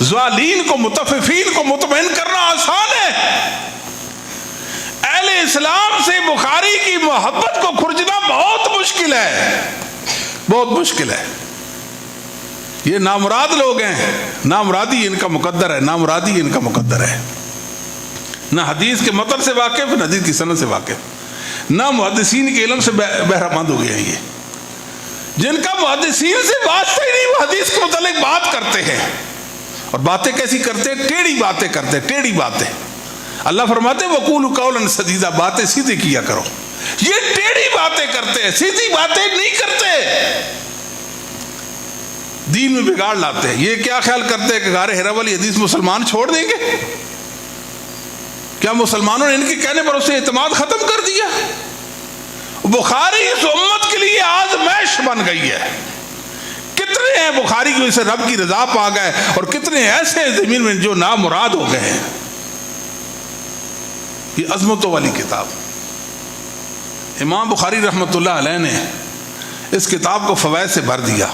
ضالین کو، متففین کو مطمئن کرنا آسان ہے۔ اہل اسلام سے بخاری کی محبت کو کھرچنا بہت مشکل ہے، بہت مشکل ہے۔ یہ نامراد لوگ ہیں، نامرادی ان کا مقدر ہے، نامرادی ان کا مقدر ہے، نہ حدیث کے متن سے واقف، نہ حدیث کی سند سے واقف، نہ محدثین کے علم سے بہرہ مند ہو گئے ہیں۔ یہ جن کا محدثین سے واسطہ ہی نہیں، وہ حدیث کے متعلق بات کرتے ہیں، اور باتیں کیسی کرتے ہیں؟ ٹیڑھی باتیں کرتے، ٹیڑھی باتیں۔ اللہ فرماتے ہیں وَقُولُوا قَوْلًا سَدِيدًا، باتیں سیدھی کیا کرو۔ یہ ٹیڑھی باتیں کرتے ہیں، سیدھی باتیں نہیں کرتے، دین میں بگاڑ لاتے ہیں۔ یہ کیا خیال کرتے ہیں کہ غار حرا والی حدیث مسلمان چھوڑ دیں گے؟ کیا مسلمانوں نے ان کے کہنے پر اسے اعتماد ختم کر دیا؟ بخاری اس امت کے لیے آزمائش بن گئی ہے۔ کتنے ہیں بخاری کو اسے رب کی رضا پا گئے، اور کتنے ایسے ہیں زمین میں جو نامراد ہو گئے ہیں۔ یہ عظمتوں والی کتاب، امام بخاری رحمۃ اللہ علیہ نے اس کتاب کو فوائد سے بھر دیا،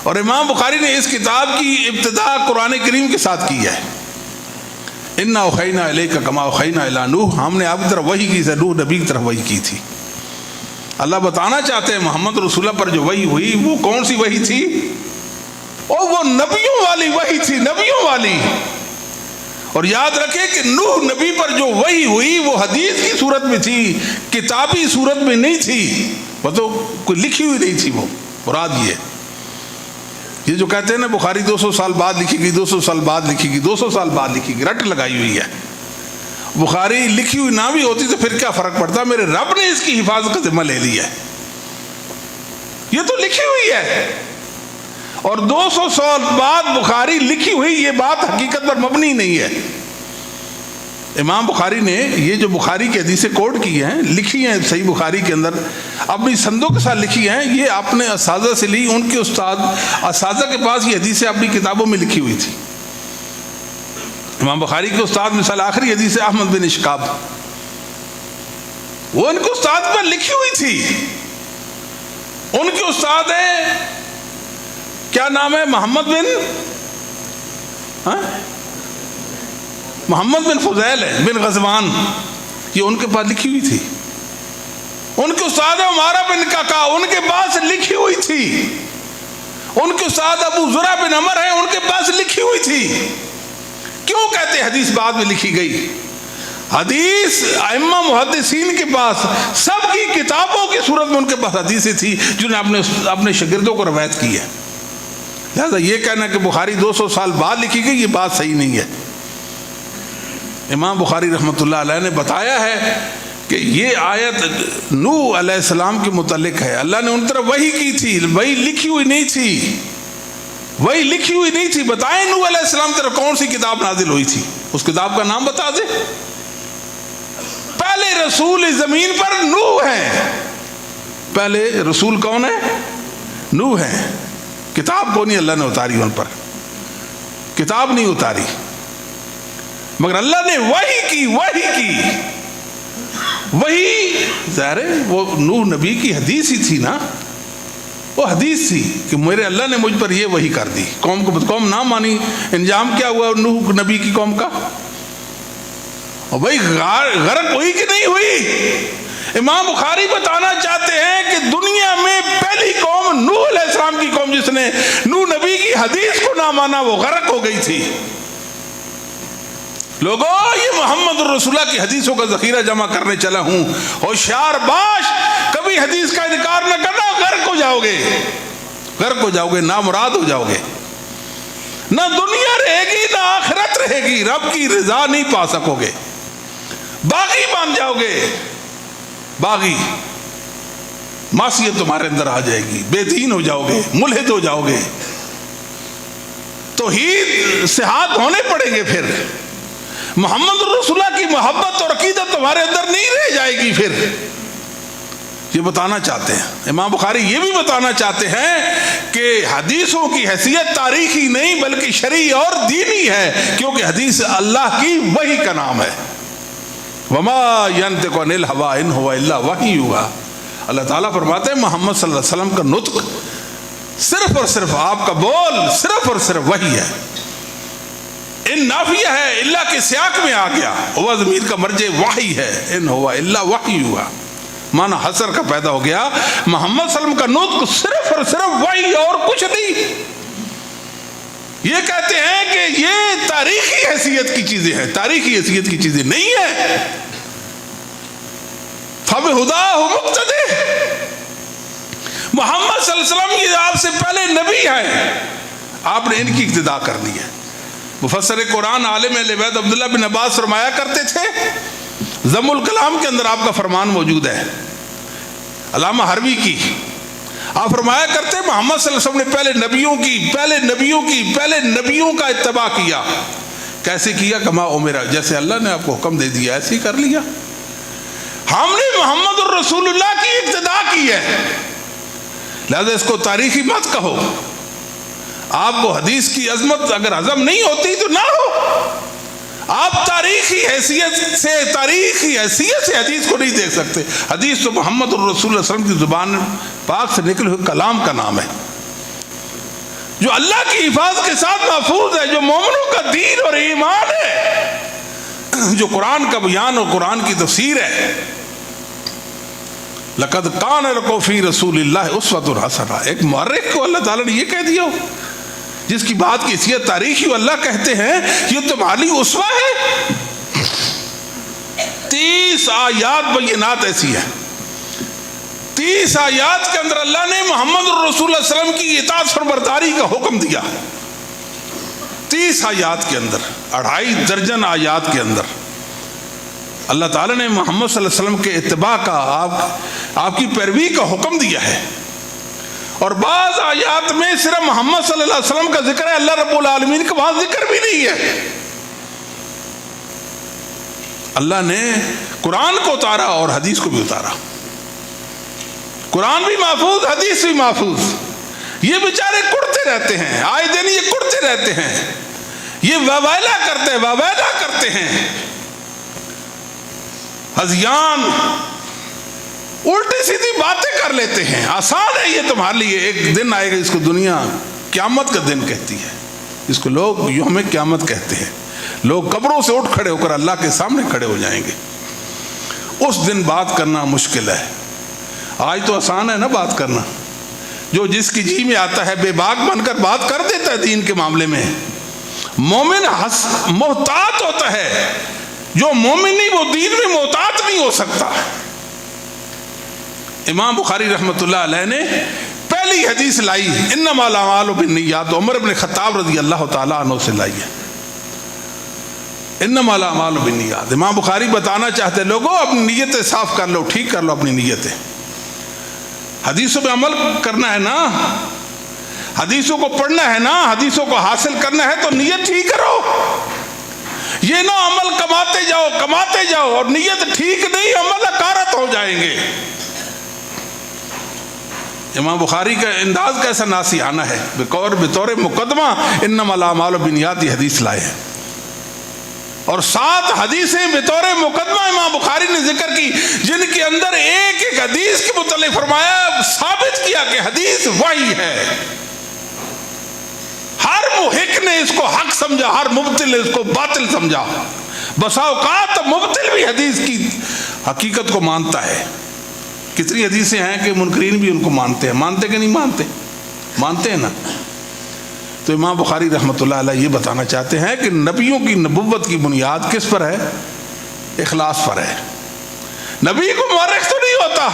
اور امام بخاری نے اس کتاب کی ابتدا قرآن کریم کے ساتھ کی ہے۔ اِنَّا أَوْحَيْنَا إِلَيْكَ كَمَا أَوْحَيْنَا إِلَىٰ نُوحٍ، ہم نے آپ کی طرف وحی کی سے نوح نبی کی طرف وحی کی تھی۔ اللہ بتانا چاہتے ہیں محمد رسول اللہ پر جو وحی ہوئی وہ کون سی وحی تھی؟ اور وہ نبیوں والی وحی تھی، نبیوں والی۔ اور یاد رکھیں کہ نوح نبی پر جو وحی ہوئی وہ حدیث کی صورت میں تھی، کتابی صورت میں نہیں تھی، وہ تو کوئی لکھی ہوئی نہیں تھی۔ وہ مراد یہ جو کہتے ہیں نا بخاری 200 سال بعد لکھی گئی، 200 سال بعد لکھی گئی، 200 سال بعد لکھی گئی، رٹ لگائی ہوئی ہے۔ بخاری لکھی ہوئی نہ بھی ہوتی تو پھر کیا فرق پڑتا؟ میرے رب نے اس کی حفاظت کا ذمہ لے لیا ہے، یہ تو لکھی ہوئی ہے۔ اور 200 سال بعد بخاری لکھی ہوئی، یہ بات حقیقت پر مبنی نہیں ہے۔ امام بخاری نے یہ جو بخاری کی حدیثیں کوٹ کی ہیں، لکھی ہیں صحیح بخاری کے اندر، اپنی سندوں کے ساتھ لکھی ہیں، یہ اپنے اساتذہ سے لی، ان کے اساتذہ کے پاس یہ حدیثیں اپنی کتابوں میں لکھی ہوئی تھی۔ امام بخاری کے استاد مثال آخری حدیث احمد بن اشکاب، وہ ان کے استاد پر لکھی ہوئی تھی۔ ان کے استاد ہیں، کیا نام ہے؟ محمد بن فضیل ہے، بن غزوان، یہ ان کے پاس لکھی ہوئی تھی۔ ان کے استاد عمارہ بن کاکا، ان کے پاس لکھی ہوئی تھی۔ ان کے استاد ابو زرع بن عمر ہیں، ان کے پاس لکھی ہوئی تھی۔ کیوں کہتے حدیث بعد میں لکھی گئی؟ حدیث ائمہ محدثین کے پاس سب کی کتابوں کی صورت میں ان کے پاس حدیثیں تھی جنہوں نے اپنے شاگردوں کو روایت کی ہے۔ لہذا یہ کہنا کہ بخاری 200 سال بعد لکھی گئی، یہ بات صحیح نہیں ہے۔ امام بخاری رحمۃ اللہ علیہ نے بتایا ہے کہ یہ آیت نوح علیہ السلام کے متعلق ہے، اللہ نے ان طرف وحی کی تھی، وہی لکھی ہوئی نہیں تھی، وہی لکھی ہوئی نہیں تھی۔ بتائیں نوح علیہ السلام طرف کون سی کتاب نازل ہوئی تھی؟ اس کتاب کا نام بتا دیں۔ پہلے رسول زمین پر نوح ہیں، پہلے رسول کون ہے؟ نوح ہیں۔ کتاب کو نہیں اللہ نے اتاری، ان پر کتاب نہیں اتاری، مگر اللہ نے وحی کی، وہی ظاہر ہے وہ نوح نبی کی حدیث ہی تھی نا، وہ حدیث تھی کہ میرے اللہ نے مجھ پر یہ وحی کر دی۔ قوم نہ مانی، انجام کیا ہوا نوح نبی کی قوم کا؟ اور بھائی غرق ہوئی کہ نہیں ہوئی؟ امام بخاری بتانا چاہتے ہیں کہ دنیا میں پہلی قوم نوح علیہ السلام کی قوم جس نے نوح نبی کی حدیث کو نہ مانا وہ غرق ہو گئی تھی۔ لوگوں، یہ محمد الرسول اللہ کی حدیثوں کا ذخیرہ جمع کرنے چلا ہوں، ہوشیار باش، کبھی حدیث کا انکار نہ کرنا، غرق ہو جاؤ گے، غرق ہو جاؤ گے، نامراد ہو جاؤ گے۔ نہ دنیا رہے گی نہ آخرت رہے گی، رب کی رضا نہیں پا سکو گے، باغی بن جاؤ گے، باغی۔ معصیت تمہارے اندر آ جائے گی، بے دین ہو جاؤ گے، ملحد ہو جاؤ گے، توحید سے ہاتھ دھونے پڑیں گے، پھر محمد رسول اللہ کی محبت اور عقیدت تمہارے اندر نہیں رہ جائے گی۔ پھر یہ بتانا چاہتے ہیں امام بخاری، یہ بھی بتانا چاہتے ہیں کہ حدیثوں کی حیثیت تاریخی نہیں بلکہ شرعی اور دینی ہے، کیونکہ حدیث اللہ کی وحی کا نام ہے۔ وما ينطق عن الهوى ان هو الا وحی يوحى، اللہ تعالیٰ فرماتے ہیں محمد صلی اللہ علیہ وسلم کا نطق صرف اور صرف، آپ کا بول صرف اور صرف وحی ہے۔ ان نافیہ ہے، اللہ کے سیاق میں آ گیا، ہوا ضمیر کا مرجع وحی ہے، ان هو الا وحی يوحى، معنی حسر کا پیدا ہو گیا۔ محمد صلی اللہ علیہ وسلم کا نطق صرف اور صرف وحی اور کچھ نہیں۔ یہ کہتے ہیں کہ یہ تاریخی حیثیت کی چیزیں ہیں، تاریخی حیثیت کی چیزیں نہیں ہیں۔ فَبِهُدَاهُ مُقْتَدِهْ، محمد صلی اللہ علیہ وسلم یہ آپ سے پہلے نبی ہیں، آپ نے ان کی اقتداء کرنی ہے۔ مفسر قرآن عالم اہل بیت عبداللہ بن عباس فرمایا کرتے تھے، ضم الکلام کے اندر آپ کا فرمان موجود ہے، علامہ حروی کی، آپ فرمایا کرتے محمد صلی اللہ علیہ وسلم نے پہلے نبیوں کا اتباع کیا۔ کیسے کیا؟ کما امرا، جیسے اللہ نے آپ کو حکم دے دیا ایسے ہی کر لیا۔ ہم نے محمد الرسول اللہ کی اقتداء کی ہے، لہذا اس کو تاریخی مت کہو۔ آپ کو حدیث کی عظمت اگر ہضم نہیں ہوتی تو نہ ہو، آپ تاریخی حیثیت سے حدیث کو نہیں دیکھ سکتے۔ حدیث تو محمد الرسول اللہ علیہ وسلم کی زبان پاک سے نکلے ہوئے کلام کا نام ہے، جو اللہ کی حفاظت کے ساتھ محفوظ ہے، جو مومنوں کا دین اور ایمان ہے، جو قرآن کا بیان اور قرآن کی تفسیر ہے۔ لقد کان لکم فی رسول اللہ اسوۃ حسنہ، ایک مورخ کو اللہ تعالیٰ نے یہ کہہ دیا ہو، جس کی بات کی حیثیت تاریخی، اللہ کہتے ہیں یہ تمہاری اسوہ ہے۔ 30 آیات بینات ایسی ہیں، 30 آیات کے اندر اللہ نے محمد الرسول اللہ علیہ وسلم کی اطاعت فرمانبرداری کا حکم دیا۔ 30 آیات کے اندر، 2.5 درجن آیات کے اندر اللہ تعالیٰ نے محمد صلی اللہ علیہ وسلم کے اتباع کا، آپ کی پیروی کا حکم دیا ہے۔ اور بعض آیات میں صرف محمد صلی اللہ علیہ وسلم کا ذکر ہے، اللہ رب العالمین کا وہاں ذکر بھی نہیں ہے۔ اللہ نے قرآن کو اتارا اور حدیث کو بھی اتارا، قرآن بھی محفوظ، حدیث بھی محفوظ۔ یہ بیچارے کڑتے رہتے ہیں، آئے دن یہ کڑتے رہتے ہیں، یہ وویلا کرتے ہیں، ہذیان الٹی سیدھی باتیں کر لیتے ہیں۔ آسان ہے یہ تمہارے لیے، ایک دن آئے گا، اس کو دنیا قیامت کا دن کہتی ہے، اس کو لوگ یوم قیامت کہتے ہیں۔ لوگ قبروں سے اٹھ کھڑے ہو کر اللہ کے سامنے کھڑے ہو جائیں گے، اس دن بات کرنا مشکل ہے۔ آج تو آسان ہے نا بات کرنا، جو جس کی جی میں آتا ہے بے باک بن کر بات کر دیتا ہے دین کے معاملے میں۔ مومن محتاط ہوتا ہے، جو مومن نہیں وہ دین میں محتاط نہیں ہو سکتا۔ امام بخاری رحمۃ اللہ علیہ نے پہلی حدیث لائی انما الاعمال بالنیات، عمر بن خطاب رضی اللہ تعالیٰ عنہ سے لائی ہے، انما الاعمال بالنیات۔ امام بخاری بتانا چاہتے لوگوں اپنی نیتیں صاف کر لو، ٹھیک کر لو اپنی نیتیں، حدیثوں پہ عمل کرنا ہے نا، حدیثوں کو پڑھنا ہے نا، حدیثوں کو حاصل کرنا ہے تو نیت ٹھیک کرو۔ یہ نہ عمل کماتے جاؤ اور نیت ٹھیک نہیں، عمل اکارت ہو جائیں گے۔ امام بخاری کا انداز کیسا ناسیانہ ہے، بطور مقدمہ انما الاعمال بالنیات حدیث لائے ہیں، اور 7 حدیثیں بطور مقدمہ امام بخاری نے ذکر کی، جن کے اندر ایک ایک حدیث کے متعلق فرمایا، ثابت کیا کہ حدیث وحی ہے۔ ہر محق نے اس کو حق سمجھا، ہر مبتل نے اس کو باطل سمجھا۔ بسا اوقات مبتل بھی حدیث کی حقیقت کو مانتا ہے۔ کتنی حدیثیں ہیں کہ منکرین بھی ان کو مانتے ہیں، مانتے کہ نہیں مانتے؟ مانتے ہیں نا۔ تو امام بخاری رحمۃ اللہ علیہ یہ بتانا چاہتے ہیں کہ نبیوں کی نبوت کی بنیاد کس پر ہے؟ اخلاص پر ہے۔ نبی کو مورخ تو نہیں ہوتا،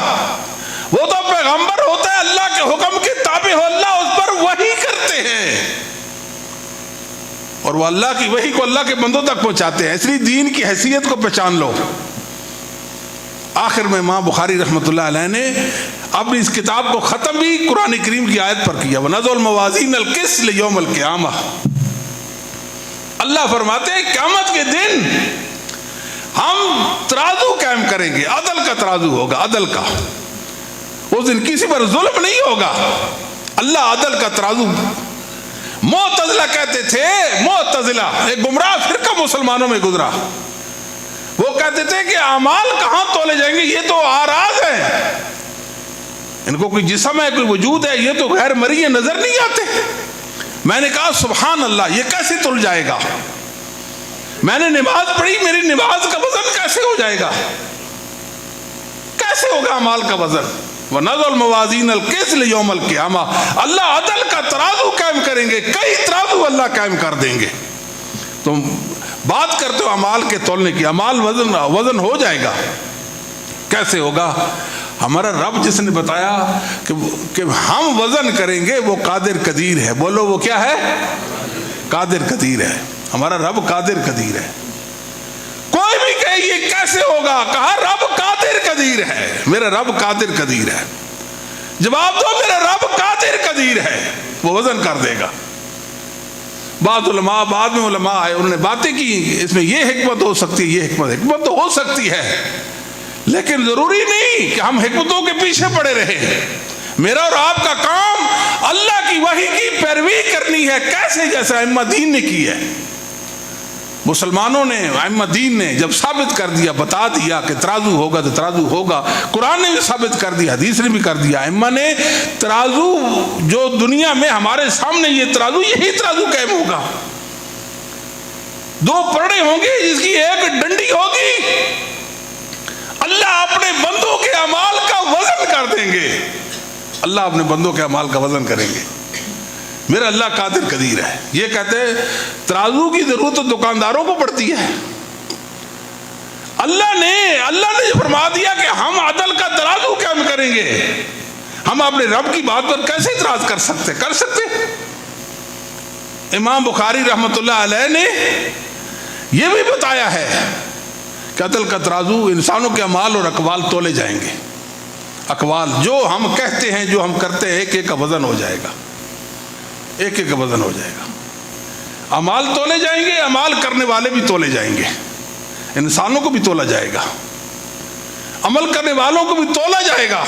وہ تو پیغمبر ہوتا ہے، اللہ کے حکم کے تابع ہو، اللہ اس پر وحی کرتے ہیں اور وہ اللہ کی وحی کو اللہ کے بندوں تک پہنچاتے ہیں۔ اس لیے دین کی حیثیت کو پہچان لو۔ آخر میں امام بخاری رحمۃ اللہ علیہ نے اپنی اس کتاب کو ختم بھی قرآن کریم کی آیت پر کیا، وَنَضَعُ الْمَوَازِينَ الْقِسْطَ لِيَوْمِ الْقِيَامَةِ۔ اللہ فرماتے ہیں قیامت کے دن ہم ترازو قائم کریں گے، عدل کا ترازو ہوگا، عدل کا۔ اس دن کسی پر ظلم نہیں ہوگا، اللہ عدل کا ترازو۔ معتزلہ کہتے تھے، معتزلہ ایک گمراہ فرقہ مسلمانوں میں گزرا، وہ کہتے تھے کہ اعمال کہاں تولے جائیں گے، یہ تو آراز ہیں، ان کو کوئی جسم ہے، کوئی وجود ہے، یہ تو غیر مرئی نظر نہیں آتے۔ میں نے کہا سبحان اللہ، یہ کیسے تل جائے گا؟ میں نے نماز پڑھی، میری نماز کا وزن کیسے ہو جائے گا؟ کیسے ہوگا اعمال کا وزن؟ وَنَضَعُ الْمَوَازِينَ الْقِسْطَ لِيَوْمِ الْقِيَامَةِ، اللہ عدل کا ترازو قائم کریں گے، کئی ترازو اللہ قائم کر دیں گے۔ تم بات کرتے ہو اعمال کے تولنے کی، اعمال وزن ہو جائے گا، کیسے ہوگا؟ ہمارا رب جس نے بتایا کہ ہم وزن کریں گے وہ قادر قدیر ہے، بولو وہ کیا ہے؟ قادر قدیر ہے، ہمارا رب قادر قدیر ہے۔ کوئی بھی کہے یہ کیسے ہوگا، کہا رب قادر قدیر ہے، میرا رب قادر قدیر ہے۔ جواب دو میرا رب قادر قدیر ہے، وہ وزن کر دے گا۔ بعض علماء، بعد میں علماء آئے، انہوں نے باتیں کی، اس میں یہ حکمت ہو سکتی ہے، یہ حکمت تو ہو سکتی ہے، لیکن ضروری نہیں کہ ہم حکمتوں کے پیچھے پڑے رہے۔ میرا اور آپ کا کام اللہ کی وحی کی پیروی کرنی ہے، کیسے؟ جیسے ائمہ دین نے کی ہے، مسلمانوں نے، ائمہ دین نے جب ثابت کر دیا، بتا دیا کہ ترازو ہوگا تو ترازو ہوگا، قرآن نے بھی ثابت کر دیا، حدیث نے بھی کر دیا، ائمہ نے ترازو جو دنیا میں ہمارے سامنے یہ ترازو، یہی ترازو قائم ہوگا۔ دو پرڑے ہوں گے جس کی ایک ڈنڈی ہوگی، اللہ اپنے بندوں کے اعمال کا وزن کر دیں گے، اللہ اپنے بندوں کے اعمال کا وزن کریں گے۔ میرا اللہ قادر قدیر ہے۔ یہ کہتے ہیں ترازو کی ضرورت تو دکانداروں کو پڑتی ہے، اللہ نے فرما دیا کہ ہم عدل کا ترازو قائم کریں گے، ہم اپنے رب کی بات پر کیسے اعتراض کر سکتے؟ امام بخاری رحمۃ اللہ علیہ نے یہ بھی بتایا ہے کہ عدل کا ترازو، انسانوں کے اعمال اور اقوال تولے جائیں گے، اقوال جو ہم کہتے ہیں، جو ہم کرتے ہیں، ایک ایک کا وزن ہو جائے گا، ایک ایک کا وزن ہو جائے گا۔ اعمال تولے جائیں گے، اعمال کرنے والے بھی تولے جائیں گے، انسانوں کو بھی تولا جائے گا، عمل کرنے والوں کو بھی تولا جائے گا۔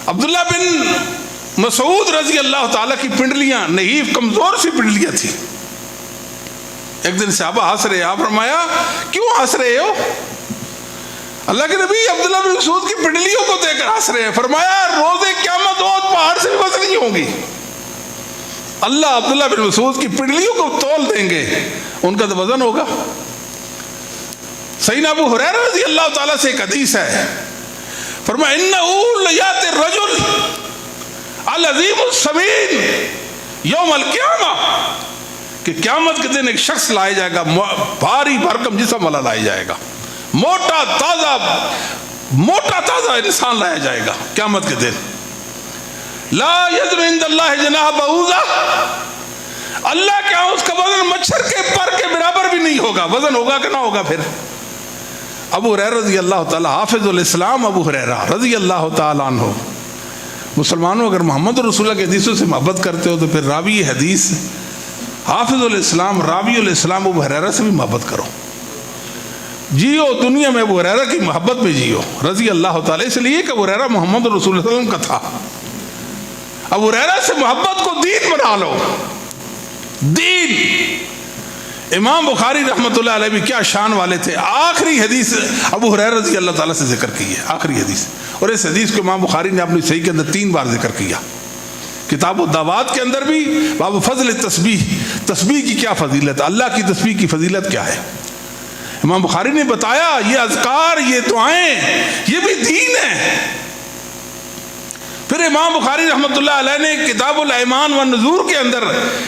عبداللہ بن مسعود رضی اللہ تعالیٰ کی پنڈلیاں نحیف کمزور سی پنڈلیاں تھی۔ ایک دن صحابہ ہنس رہے، آپ فرمایا کیوں ہنس رہے ہو؟ اللہ کے نبی عبداللہ بن مسعود کی پنڈلیوں کو دیکھ کر ہنس رہے ہیں۔ فرمایا روز قیامت وہ پہاڑ سے بھی وزنی ہوں گی، اللہ عبداللہ بن مسعود کی پنڈلیوں کو تول دیں گے، ان کا تو وزن ہوگا۔ سیدنا ابو ہریرہ رضی اللہ تعالیٰ سے ایک حدیث ہے، فرمایا انہ لیات الرجل العظیم السمین یوم القیامہ، کہ قیامت کے دن ایک شخص لائے جائے گا، بھاری بھرکم جسم والا لایا جائے گا، موٹا تازہ انسان لایا جائے گا قیامت کے دن۔ لا یزن عند اللہ جناح بعوضہ، اللہ کے ہاں اس کا وزن مچھر کے پر کے برابر بھی نہیں ہوگا، وزن ہوگا کہ نہ ہوگا؟ پھر ابو ہریرہ رضی اللہ تعالیٰ، حافظ الاسلام ابو ہریرہ رضی اللہ تعالیٰ عنہ۔ مسلمانوں اگر محمد رسول اللہ کے حدیثوں سے محبت کرتے ہو تو پھر راوی حدیث حافظ الاسلام، راوی الاسلام ابو ہریرہ سے بھی محبت کرو، جیو دنیا میں ابو ہریرہ کی محبت میں جیو رضی اللہ تعالیٰ، اس لیے کہ ابو ہریرہ محمد رسول اللہ صلی اللہ علیہ وسلم کا تھا۔ ابو ہریرہ سے محبت کو دین بنا لو، دین۔ امام بخاری رحمۃ اللہ علیہ بھی کیا شان والے تھے، آخری حدیث ابو ہریرہ رضی اللہ تعالیٰ سے ذکر کی ہے، آخری حدیث، اور اس حدیث کو امام بخاری نے اپنی صحیح کے اندر 3 بار ذکر کیا، کتاب الدعوات کے اندر بھی، باب فضل تسبیح، تسبیح کی کیا فضیلت، اللہ کی تسبیح کی فضیلت کیا ہے، امام بخاری نے بتایا یہ اذکار، یہ دعائیں، یہ بھی دین ہے۔ پھر امام بخاری رحمۃ اللہ علیہ نے کتاب الایمان والنذور کے اندر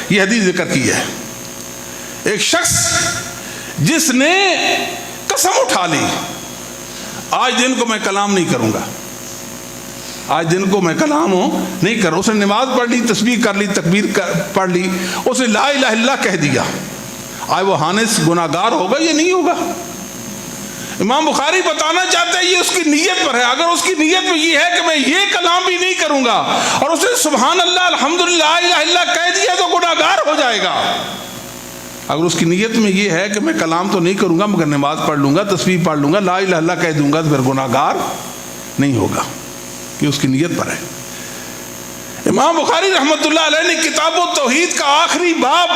یہ حدیث ذکر کی ہے، ایک شخص جس نے قسم اٹھا لی آج دن کو میں کلام نہیں کروں گا، آج دن کو میں کلام نہیں کروں، اس نے نماز پڑھ لی، تسبیح کر لی، تکبیر پڑھ لی، اس نے لا الہ الا اللہ کہہ دیا، آج وہ حانس گناہگار ہوگا یا نہیں ہوگا؟ امام بخاری بتانا چاہتے ہیں یہ اس کی نیت پر ہے. اگر اس کی نیت میں یہ ہے کہ میں یہ کلام بھی نہیں کروں گا اور اس نے سبحان اللہ الحمدللہ لا الہ الا اللہ کہہ دیا تو گناہگار ہو جائے گا. اگر اس کی نیت میں یہ ہے کہ میں کلام تو نہیں کروں گا مگر نماز پڑھ لوں گا, تسبیح پڑھ لوں گا, لا الہ الا اللہ کہہ دوں گا تو پھر گناہگار نہیں ہوگا. یہ اس کی نیت پر ہے. امام بخاری رحمۃ اللہ علیہ نے کتاب التوحید کا آخری باب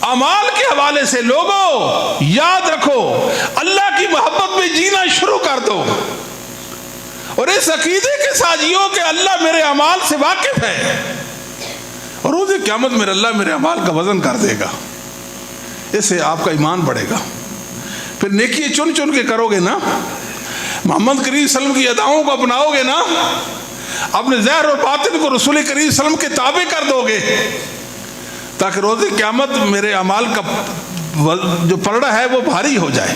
اعمال کے حوالے سے, لوگوں یاد رکھو اللہ کی محبت میں جینا شروع کر دو اور اس عقیدے کے ساتھ جیو کہ اللہ میرے اعمال سے واقف ہے اور روز قیامت میں اللہ میرے اعمال کا وزن کر دے گا. اس سے آپ کا ایمان بڑھے گا. پھر نیکی چن چن کے کرو گے نا, محمد کریم صلی اللہ علیہ وسلم کی اداؤں کو اپناؤ گے نا, اپنے ظاہر اور باطن کو رسول کریم صلی اللہ علیہ وسلم کے تابع کر دو گے تاکہ روز قیامت میرے اعمال کا جو پلڑا ہے وہ بھاری ہو جائے.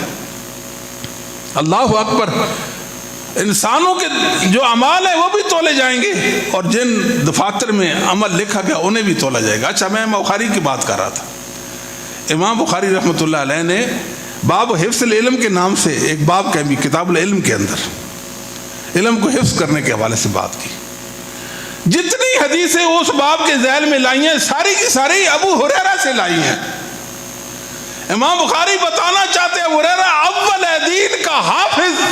اللہ اکبر. انسانوں کے جو اعمال ہیں وہ بھی تولے جائیں گے اور جن دفاتر میں عمل لکھا گیا انہیں بھی تولا جائے گا. اچھا, میں بخاری کی بات کر رہا تھا. امام بخاری رحمۃ اللہ علیہ نے باب حفظ العلم کے نام سے ایک باب کہی کتاب العلم کے اندر, علم کو حفظ کرنے کے حوالے سے بات کی. جتنی حدیثیں اس باب کے ذیل میں لائی ہیں ساری کی ساری ابو ہریرہ سے لائی ہیں. امام بخاری بتانا چاہتے ہیں ابو ہریرہ اول دین کا حافظ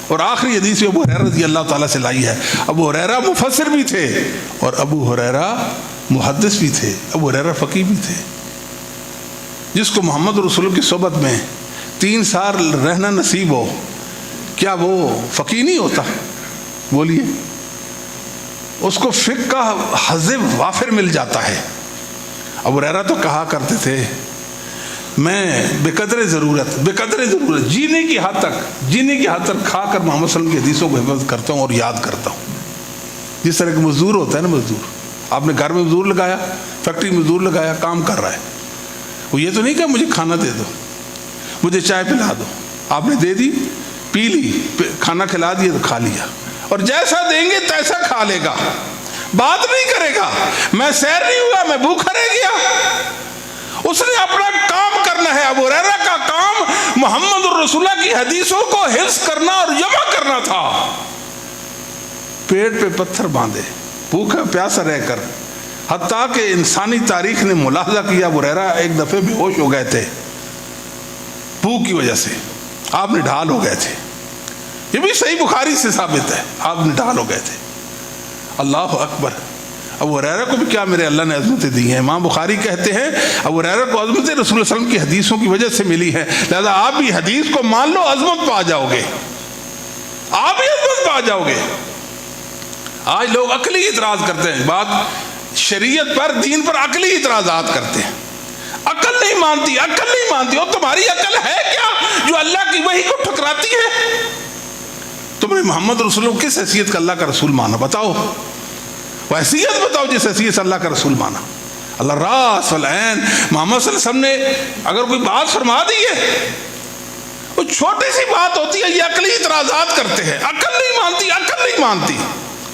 اور آخری حدیث ابو ہریرہ رضی اللہ تعالیٰ سے لائی ہے. ابو ہریرہ مفسر بھی تھے اور ابو ہریرہ محدث بھی تھے, ابو ہریرہ فقیہ بھی تھے. جس کو محمد رسول کی صحبت میں 3 سال رہنا نصیب ہو, کیا وہ فقیہ نہیں ہوتا؟ بولیے. اس کو فقہ کا حظ وافر مل جاتا ہے. ابو ہریرہ تو کہا کرتے تھے میں بے قدر ضرورت جینے کی حد تک کھا کر محمد صلی اللہ علیہ وسلم کی حدیثوں کو حفظ کرتا ہوں اور یاد کرتا ہوں. جس طرح کہ مزدور ہوتا ہے نا, مزدور آپ نے گھر میں مزدور لگایا, فیکٹری میں مزدور لگایا, کام کر رہا ہے, وہ یہ تو نہیں کہ مجھے کھانا دے دو, مجھے چائے پلا دو, آپ نے دے دی, پی لی, کھانا کھلا دیا تو کھا لیا, اور جیسا دیں گے تیسا کھا لے گا, بات نہیں کرے گا. میں سیر نہیں ہوا, میں بھوکا رہ گیا. اس نے اپنا کام کرنا ہے. ابو ہریرہ کا کام محمد الرسول کی حدیثوں کو حفظ کرنا اور جمع کرنا تھا. پیٹ پہ پتھر باندھے, بھوکا پیاسا رہ کر, حتیٰ کہ انسانی تاریخ نے ملاحظہ کیا ابو ہریرہ ایک دفعہ بے ہوش ہو گئے تھے بھوک کی وجہ سے, آپ نے ڈھال ہو گئے تھے. یہ بھی صحیح بخاری سے ثابت ہے, آپ نے ڈھال ہو گئے تھے. اللہ اکبر. ابو ہریرہ کو بھی کیا میرے اللہ نے عظمتیں دی ہیں. امام بخاری کہتے ہیں ابو ہریرہ کو عظمتیں رسول اللہ صلی اللہ علیہ وسلم کی حدیثوں کی وجہ سے ملی ہے, لہذا آپ بھی حدیث کو مان لو, عظمت پا جاؤ گے, آپ بھی عظمت پا جاؤ گے. آج لوگ عقلی اعتراض کرتے ہیں, بات شریعت پر, دین پر عقلی اعتراضات کرتے ہیں. عقل نہیں مانتی. اور تمہاری عقل ہے کیا جو اللہ کی وحی کو ٹھکراتی ہے؟ تم نے محمد رسول اللہ کس حیثیت کا اللہ کا رسول مانا؟ بتاؤ, وہ حیثیت بتاؤ جس حیثیت سے اللہ کا رسول مانا. اللہ راس والعین. محمد صلی اللہ علیہ وسلم نے اگر کوئی بات فرما دی ہے, وہ چھوٹی سی بات ہوتی ہے, یہ عقلی اعتراضات کرتے ہیں, عقل نہیں مانتی.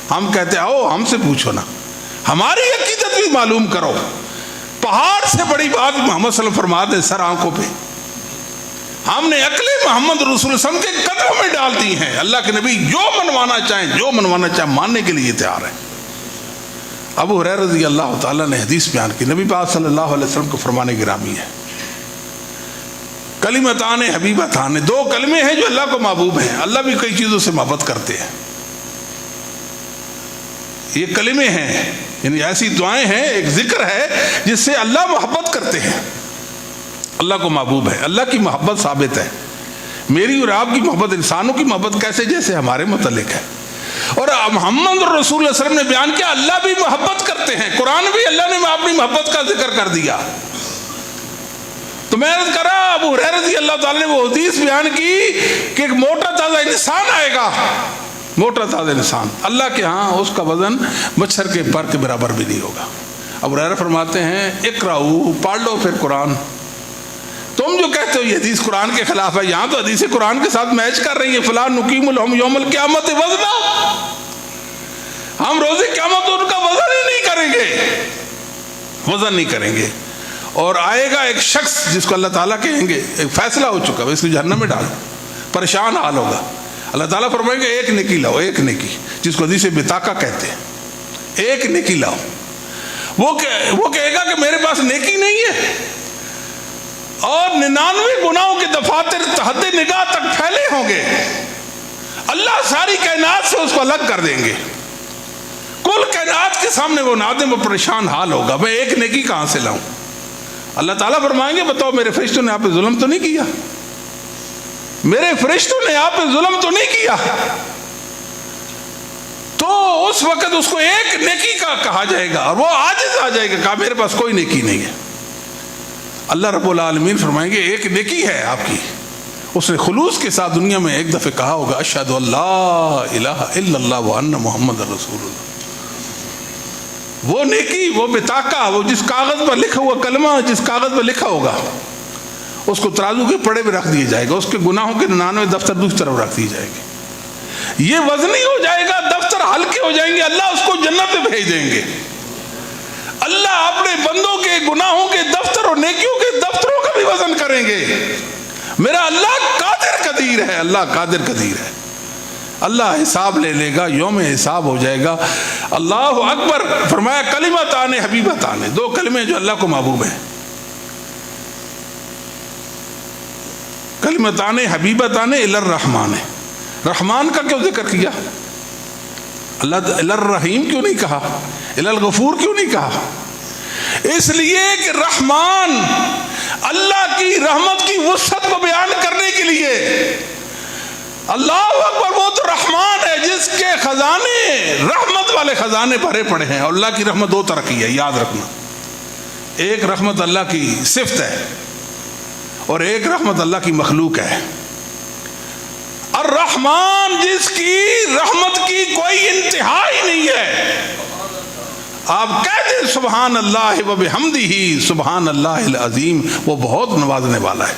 ہم کہتے ہیں آؤ ہم سے پوچھو نا, ہماری عقیدت بھی معلوم کرو. پہاڑ سے بڑی بات محمد صلی اللہ علیہ وسلم فرما دے سر آنکھوں پہ. ہم نے عقل محمد رسول اللہ صلی اللہ علیہ وسلم کے قدموں میں ڈال دی ہیں. اللہ کے نبی جو منوانا چاہیں ماننے کے لیے تیار ہے. ابو ہریرہ رضی اللہ تعالیٰ نے حدیث بیان کی, نبی پاک صلی اللہ علیہ وسلم کو فرمانے گرامی ہے, کلمتان حبیبتان, 2 کلمے ہیں جو اللہ کو محبوب ہیں. اللہ بھی کئی چیزوں سے محبت کرتے ہیں. یہ کلمے ہیں, یعنی ایسی دعائیں ہیں, ایک ذکر ہے جس سے اللہ محبت کرتے ہیں. اللہ کو محبوب ہے, اللہ کی محبت ثابت ہے. میری اور آپ کی محبت انسانوں کی محبت کیسے, جیسے ہمارے متعلق ہے. اور محمد رسول اللہ صلی اللہ علیہ وسلم نے بیان کیا اللہ بھی محبت کرتے ہیں. قرآن بھی اللہ نے اپنی محبت کا ذکر کر دیا. تو میں عرض کرا ابو ہریرہ رضی اللہ تعالیٰ نے وہ حدیث بیان کی کہ ایک موٹا تازہ انسان آئے گا, موٹا تازہ انسان, اللہ کے ہاں اس کا وزن مچھر کے پر کے برابر بھی نہیں ہوگا. ابو ہریرہ فرماتے ہیں اقرأوا, پڑھ لو پھر قرآن. تم جو کہتے ہو یہ حدیث قرآن کے خلاف ہے, یہاں تو حدیث قرآن کے ساتھ میچ کر رہی ہے. فلاں نقیم لہم یوم القیامت وزنا, ہم روز قیامت ان کا وزن ہی نہیں کریں گے, وزن نہیں کریں گے. اور آئے گا ایک شخص جس کو اللہ تعالیٰ کہیں گے ایک فیصلہ ہو چکا ہے اس کو جہنم میں ڈالو، پریشان حال ہوگا، اللہ تعالیٰ فرمائیں گے ایک نیکی لاؤ، ایک نیکی، جس کو حدیث بطاقہ کہتے ہیں، ایک نیکی لاؤ۔ وہ کہے گا کہ میرے پاس نیکی نہیں ہے، اور 99 گناہوں کے دفاتر حد نگاہ تک پھیلے ہوں گے، اللہ ساری کائنات سے اس کو الگ کر دیں گے، کل کائنات کے سامنے وہ نادم و پریشان حال ہوگا، میں ایک نیکی کہاں سے لاؤں؟ اللہ تعالیٰ فرمائیں گے بتاؤ میرے فرشتوں نے آپ پہ ظلم تو نہیں کیا؟ میرے فرشتوں نے آپ پہ ظلم تو نہیں کیا؟ تو اس وقت اس کو ایک نیکی کا کہا جائے گا، اور وہ عاجز آ جائے گا، کہا میرے پاس کوئی نیکی نہیں ہے۔ اللہ رب العالمین فرمائیں گے ایک نیکی ہے آپ کی، اس نے خلوص کے ساتھ دنیا میں ایک دفعہ کہا ہوگا اشہد ان لا الہ الا اللہ وان محمد رسول اللہ۔ وہ نیکی، وہ بطاقہ، وہ جس کاغذ پر لکھا ہوا کلمہ، جس کاغذ پر لکھا ہوگا، اس کو ترازو کے پڑے میں رکھ دیا جائے گا، اس کے گناہوں کے 99 دفتر دوسری طرف رکھ دی جائے گی، یہ وزنی ہو جائے گا، دفتر ہلکے ہو جائیں گے، اللہ اس کو جنت میں بھیج دیں گے۔ اللہ اپنے بندوں کے گناہوں کے دفتر اور نیکیوں کے دفتروں کا بھی وزن کریں گے۔ میرا اللہ قادر قدیر ہے، اللہ قادر قدیر ہے، اللہ حساب لے لے گا، یوم حساب ہو جائے گا۔ اللہ اکبر۔ فرمایا کلمتان حبیبتان، دو کلمے جو اللہ کو محبوب ہیں، کلمتان حبیبتان الی الرحمن، رحمان کا کیوں ذکر کیا؟ اللہ الی الرحیم کیوں نہیں کہا؟ الی الغفور کیوں نہیں کہا؟ اس لیے کہ رحمان اللہ کی رحمت کی وسعت کو بیان کرنے کے لیے، اللہ اکبر، وہ تو رحمان ہے جس کے خزانے، رحمت والے خزانے بھرے پڑے ہیں، اور اللہ کی رحمت دو طرح کی ہے، یاد رکھنا، ایک رحمت اللہ کی صفت ہے اور ایک رحمت اللہ کی مخلوق ہے۔ الرحمن جس کی رحمت کی کوئی انتہا ہی نہیں ہے، آپ کہہ دیں سبحان اللہ و بحمدہ سبحان اللہ العظیم، وہ بہت نوازنے والا ہے،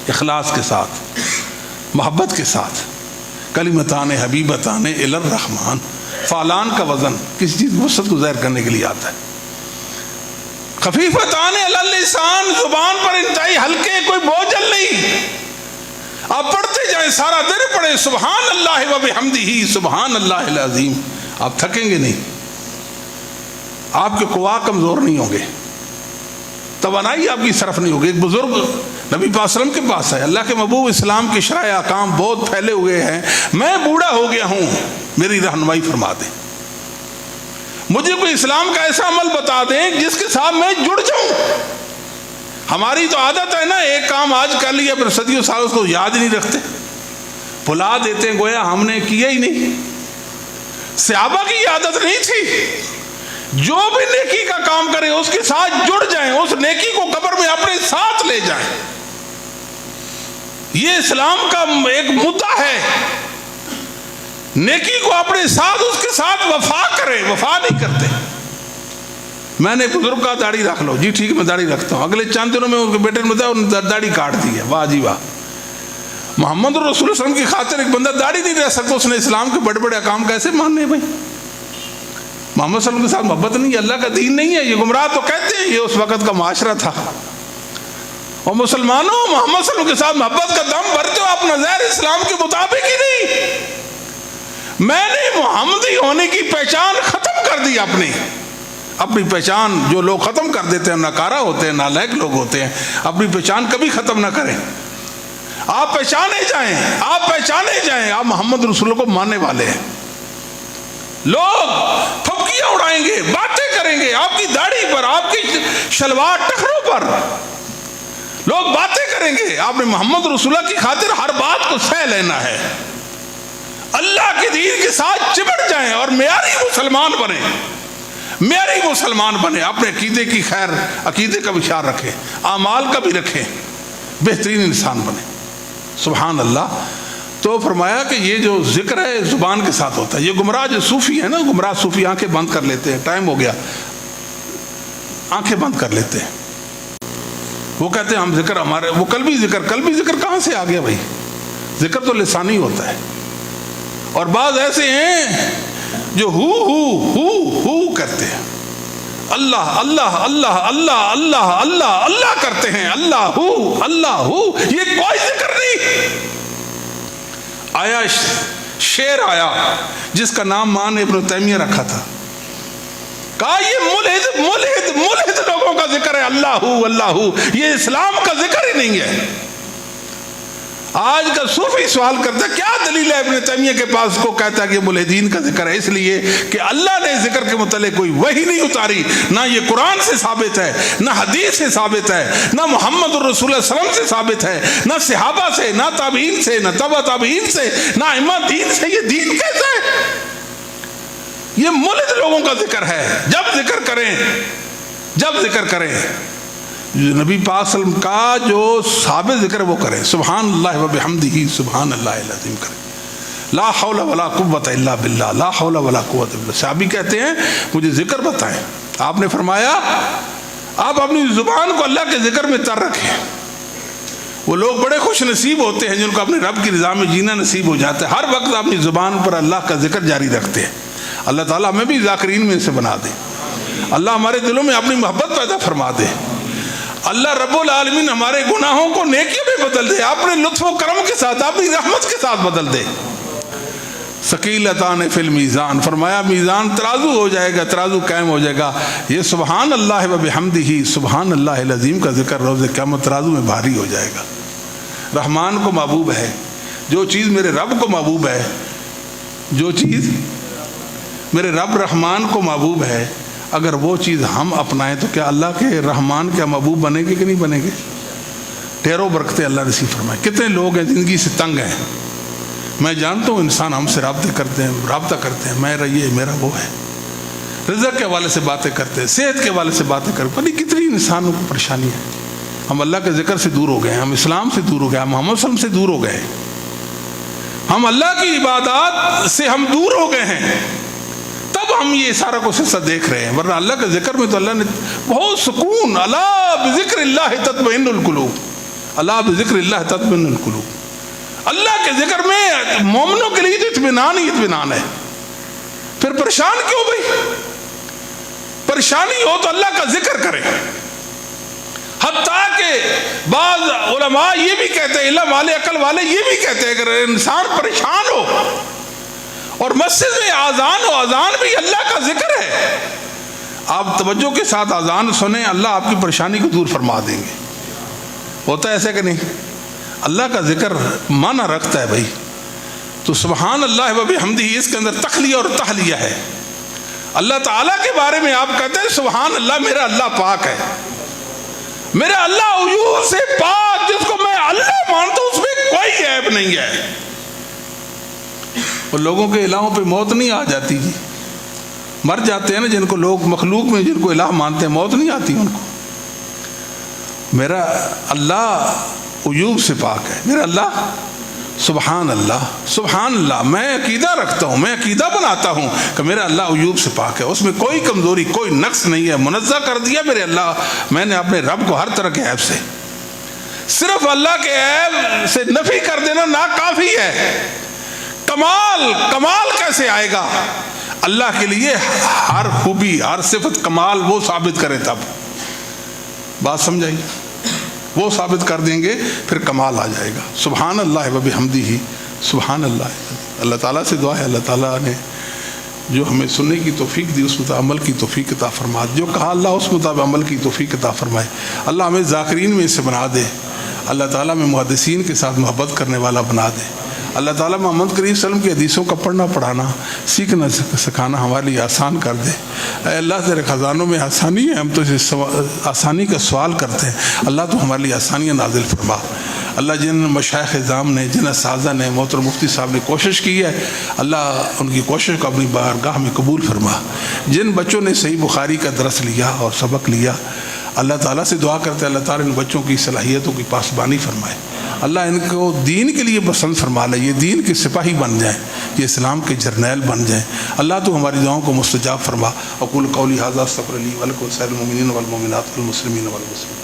اخلاص کے ساتھ، محبت کے ساتھ۔ کلمتان حبیبتان الی الرحمن، فعلان کا وزن کسی چیز کی وسعت کو ظاہر کرنے کے لیے آتا ہے۔ خفیفتان علی اللسان، زبان پر انتہائی ہلکے، کوئی بوجھل نہیں، آپ پڑھتے جائیں، سارا دن پڑھیں سبحان اللہ و بحمدہ سبحان اللہ العظیم، آپ تھکیں گے نہیں، آپ کے قوا کمزور نہیں ہوں گے، توانائی آپ کی صرف نہیں ہوگی۔ ایک بزرگ نبی پاک صلی اللہ علیہ وسلم کے پاس ہے، اللہ کے محبوب، اسلام کے شرائع احکام بہت پھیلے ہوئے ہیں، میں بوڑھا ہو گیا ہوں، میری رہنمائی فرما دیں، مجھے کوئی اسلام کا ایسا عمل بتا دیں جس کے ساتھ میں جڑ جاؤں۔ ہماری تو عادت ہے نا، ایک کام آج کر لیا پھر صدیوں سال اس کو یاد ہی نہیں رکھتے، بھلا دیتے ہیں گویا ہم نے کیا ہی نہیں۔ صحابہ کی عادت نہیں تھی، جو بھی نیکی کا کام کرے اس کے ساتھ جڑ جائیں، اس نیکی کو قبر میں اپنے ساتھ لے جائیں۔ یہ اسلام کا ایک مدعا ہے، نیکی کو اپنے ساتھ، اس کے ساتھ وفا کریں، وفا نہیں کرتے۔ میں نے بزرگ کا داڑھی رکھ لو، جی ٹھیک ہے میں داڑھی رکھتا ہوں، اگلے چند دنوں میں ان کے بیٹے نے بتایا انہوں نے داڑھی کاٹ دی ہے، واہ جی واہ۔ محمد رسول اللہ صلی اللہ علیہ وسلم کی خاطر ایک بندہ داڑھی نہیں رہ سکتا، اس نے اسلام کے بڑے بڑے احکام کیسے ماننے بھائی؟ محمد صلی اللہ علیہ وسلم کے ساتھ محبت نہیں ہے، اللہ کا دین نہیں ہے، یہ گمراہ تو کہتے ہیں، یہ اس وقت کا معاشرہ تھا۔ اور مسلمانوں، محمد صلی اللہ علیہ وسلم کے ساتھ محبت کا دم بھرتے ہو، آپ نظیر اسلام کے مطابق ہی نہیں۔ میں نے محمدی ہونے کی پہچان ختم کر دی، اپنی پہچان جو لوگ ختم کر دیتے ہیں، ناکارہ ہوتے ہیں، نالائق لوگ ہوتے ہیں، اپنی پہچان کبھی ختم نہ کریں۔ آپ پہچانے جائیں، آپ محمد رسول اللہ کو ماننے والے ہیں۔ لوگ پھپکیاں اڑائیں گے، باتیں کریں گے آپ کی داڑھی پر، آپ کی شلوار ٹخنوں پر، لوگ باتیں کریں گے، آپ نے محمد رسول اللہ کی خاطر ہر بات کو سہ لینا ہے، اللہ کے دین کے ساتھ چمٹ جائیں اور معیاری مسلمان بنے، اپنے عقیدے کی خیر، عقیدے کا بھی خیال رکھیں، اعمال کا بھی رکھیں، بہترین انسان بنے۔ سبحان اللہ۔ تو فرمایا کہ یہ جو ذکر ہے زبان کے ساتھ ہوتا ہے۔ یہ گمراہ جو صوفی ہے نا، گمراہ صوفی آنکھیں بند کر لیتے ہیں، ٹائم ہو گیا، آنکھیں بند کر لیتے ہیں، وہ کہتے ہیں ہم ذکر ہمارے، وہ قلبی ذکر کہاں سے آ گیا بھائی؟ ذکر تو لسانی ہوتا ہے۔ اور بعض ایسے ہیں جو ہو کرتے ہیں، اللہ اللہ اللہ اللہ اللہ اللہ اللہ کرتے ہیں، اللہ ہو، یہ کوئی ذکر نہیں۔ آیا شعر آیا جس کا نام مان ابن تیمیہ رکھا تھا، کہا یہ ملحد لوگوں کا ذکر ہے، اللہ ہو، یہ اسلام کا ذکر ہی نہیں ہے۔ آج کا صوفی سوال کرتا ہے کیا دلیل ہے ابن تیمیہ کے پاس کو کہتا ہے کہ ملحدین کا ذکر ہے؟ اس لیے کہ اللہ نے ذکر کے متعلق کوئی وحی نہیں اتاری، نہ یہ قرآن سے ثابت ہے، نہ حدیث سے ثابت ہے، نہ محمد الرسول صلی اللہ علیہ وسلم سے ثابت ہے، نہ صحابہ سے، نہ تابعین سے، نہ تبع تابعین سے، نہ ائمہ دین سے۔ یہ دین کیسا ہے؟ یہ ملحد لوگوں کا ذکر ہے۔ جب ذکر کریں نبی پاک صلی اللہ علیہ وسلم کا جو ثابت ذکر وہ کریں، سبحان اللہ و بحمدہ، سبحان اللہ العظیم کریں، لا حول ولا قوت الا باللہ، لا حول ولا قوت الا باللہ۔ صحابی کہتے ہیں مجھے ذکر بتائیں، آپ نے فرمایا آپ اپنی زبان کو اللہ کے ذکر میں تر رکھیں۔ وہ لوگ بڑے خوش نصیب ہوتے ہیں جن کو اپنے رب کی رضا میں جینا نصیب ہو جاتا ہے، ہر وقت اپنی زبان پر اللہ کا ذکر جاری رکھتے ہیں۔ اللہ تعالیٰ ہمیں بھی ذاکرین میں سے بنا دے، اللہ ہمارے دلوں میں اپنی محبت پیدا فرما دے، اللہ رب العالمین ہمارے گناہوں کو نیکیوں میں بدل دے، اپنے لطف و کرم کے ساتھ، اپنی رحمت کے ساتھ بدل دے۔ ثقیلتان فی المیزان، فرمایا میزان ترازو ہو جائے گا، ترازو قائم ہو جائے گا۔ یہ سبحان اللہ و بحمدہ، سبحان اللہ العظیم کا ذکر روز قیامت ترازو میں بھاری ہو جائے گا۔ رحمان کو محبوب ہے جو چیز میرے رب کو محبوب ہے، جو چیز میرے رب رحمان کو محبوب ہے، اگر وہ چیز ہم اپنائیں تو کیا اللہ کے رحمان کا محبوب بنے گے کہ نہیں بنے گے؟ ڈھیروں برکتیں اللہ نصیب فرمائے۔ کتنے لوگ ہیں زندگی سے تنگ ہیں، میں جانتا ہوں انسان ہم سے رابطہ کرتے ہیں، میرا یہ میرا وہ ہے، رزق کے حوالے سے باتیں کرتے ہیں، صحت کے حوالے سے باتیں کرتے ہیں، پتہ نہیں کتنی انسانوں کو پریشانی ہے۔ ہم اللہ کے ذکر سے دور ہو گئے ہیں، ہم اسلام سے دور ہو گئے، ہم محمد صلی اللہ علیہ وسلم سے دور ہو گئے ہیں، ہم اللہ کی عبادات سے ہم دور ہو گئے ہیں، تب ہم یہ سارا کچھ حصہ دیکھ رہے ہیں۔ ورنہ اللہ کے ذکر میں تو اللہ نے بہت سکون، الا بذکر اللہ تطمئن القلوب، الا بذکر اللہ تطمئن القلوب۔ اللہ کے ذکر میں مومنوں کے لیے تو اطمینان ہی اطمینان ہے۔ پھر پریشان کیوں بھائی؟ پریشانی ہو تو اللہ کا ذکر کرے۔ حتیٰ کہ بعض علماء یہ بھی کہتے ہیں، علم والے عقل والے یہ بھی کہتے ہیں، اگر انسان پریشان ہو اور مسجد میں آذان ہو، آذان بھی اللہ کا ذکر ہے، آپ توجہ کے ساتھ آذان سنیں، اللہ آپ کی پریشانی کو دور فرما دیں گے۔ ہوتا ہے ایسا کہ نہیں؟ اللہ کا ذکر معنی رکھتا ہے بھائی۔ تو سبحان اللہ و بحمدہ، اس کے اندر تخلیہ اور تحلیہ ہے۔ اللہ تعالیٰ کے بارے میں آپ کہتے ہیں سبحان اللہ، میرا اللہ پاک ہے، میرا اللہ عیوب سے پاک، جس کو میں اللہ مانتا ہوں اس میں کوئی عیب نہیں ہے۔ اور لوگوں کے الہوں پہ موت نہیں آ جاتی جی، مر جاتے ہیں نا جن کو لوگ مخلوق میں جن کو الہ مانتے ہیں، موت نہیں آتی ان کو۔ میرا اللہ عیوب سے پاک ہے، میرا اللہ سبحان اللہ، میں عقیدہ رکھتا ہوں، میں عقیدہ بناتا ہوں کہ میرا اللہ عیوب سے پاک ہے، اس میں کوئی کمزوری کوئی نقص نہیں ہے، منزہ کر دیا میرے اللہ، میں نے اپنے رب کو ہر طرح کے عیب سے۔ صرف اللہ کے عیب سے نفی کر دینا ناکافی ہے۔ کمال کیسے آئے گا؟ اللہ کے لیے ہر خوبی ہر صفت کمال وہ ثابت کرے، تب بات سمجھائی، وہ ثابت کر دیں گے پھر کمال آ جائے گا۔ سبحان اللہ و بحمدہ، سبحان اللہ۔ اللہ تعالیٰ سے دعا ہے اللہ تعالیٰ نے جو ہمیں سننے کی توفیق دی اس مطابق عمل کی توفیق عطا فرما، جو کہا اللہ اس مطابق عمل کی توفیق عطا فرمائے۔ اللہ ہمیں ذاکرین میں سے بنا دے، اللہ تعالیٰ میں محدثین کے ساتھ محبت کرنے والا بنا دے۔ اللہ تعالیٰ محمد کریم صلی اللہ علیہ وسلم کی حدیثوں کا پڑھنا پڑھانا سیکھنا سکھانا ہمارے لیے آسان کر دے۔ اے اللہ تیرے خزانوں میں آسانی ہے، ہم تو آسانی کا سوال کرتے ہیں، اللہ تو ہمارے لیے آسانیاں نازل فرما۔ اللہ جن مشائخ اعظام نے، جن اساتذہ نے، محترم مفتی صاحب نے کوشش کی ہے، اللہ ان کی کوشش کو اپنی بارگاہ میں قبول فرما۔ جن بچوں نے صحیح بخاری کا درس لیا اور سبق لیا، اللہ تعالیٰ سے دعا کرتے ہیں اللہ تعالیٰ ان بچوں کی صلاحیتوں کی پاسبانی فرمائے، اللہ ان کو دین کے لیے پسند فرما لے، یہ دین کے سپاہی بن جائیں، یہ اسلام کے جرنیل بن جائیں۔ اللہ تو ہماری دعاؤں کو مستجاب فرما۔ اقول قولی ھذا استغفر لی ولکم ولسائر المؤمنین والمؤمنات والمسلمین والمسلمات۔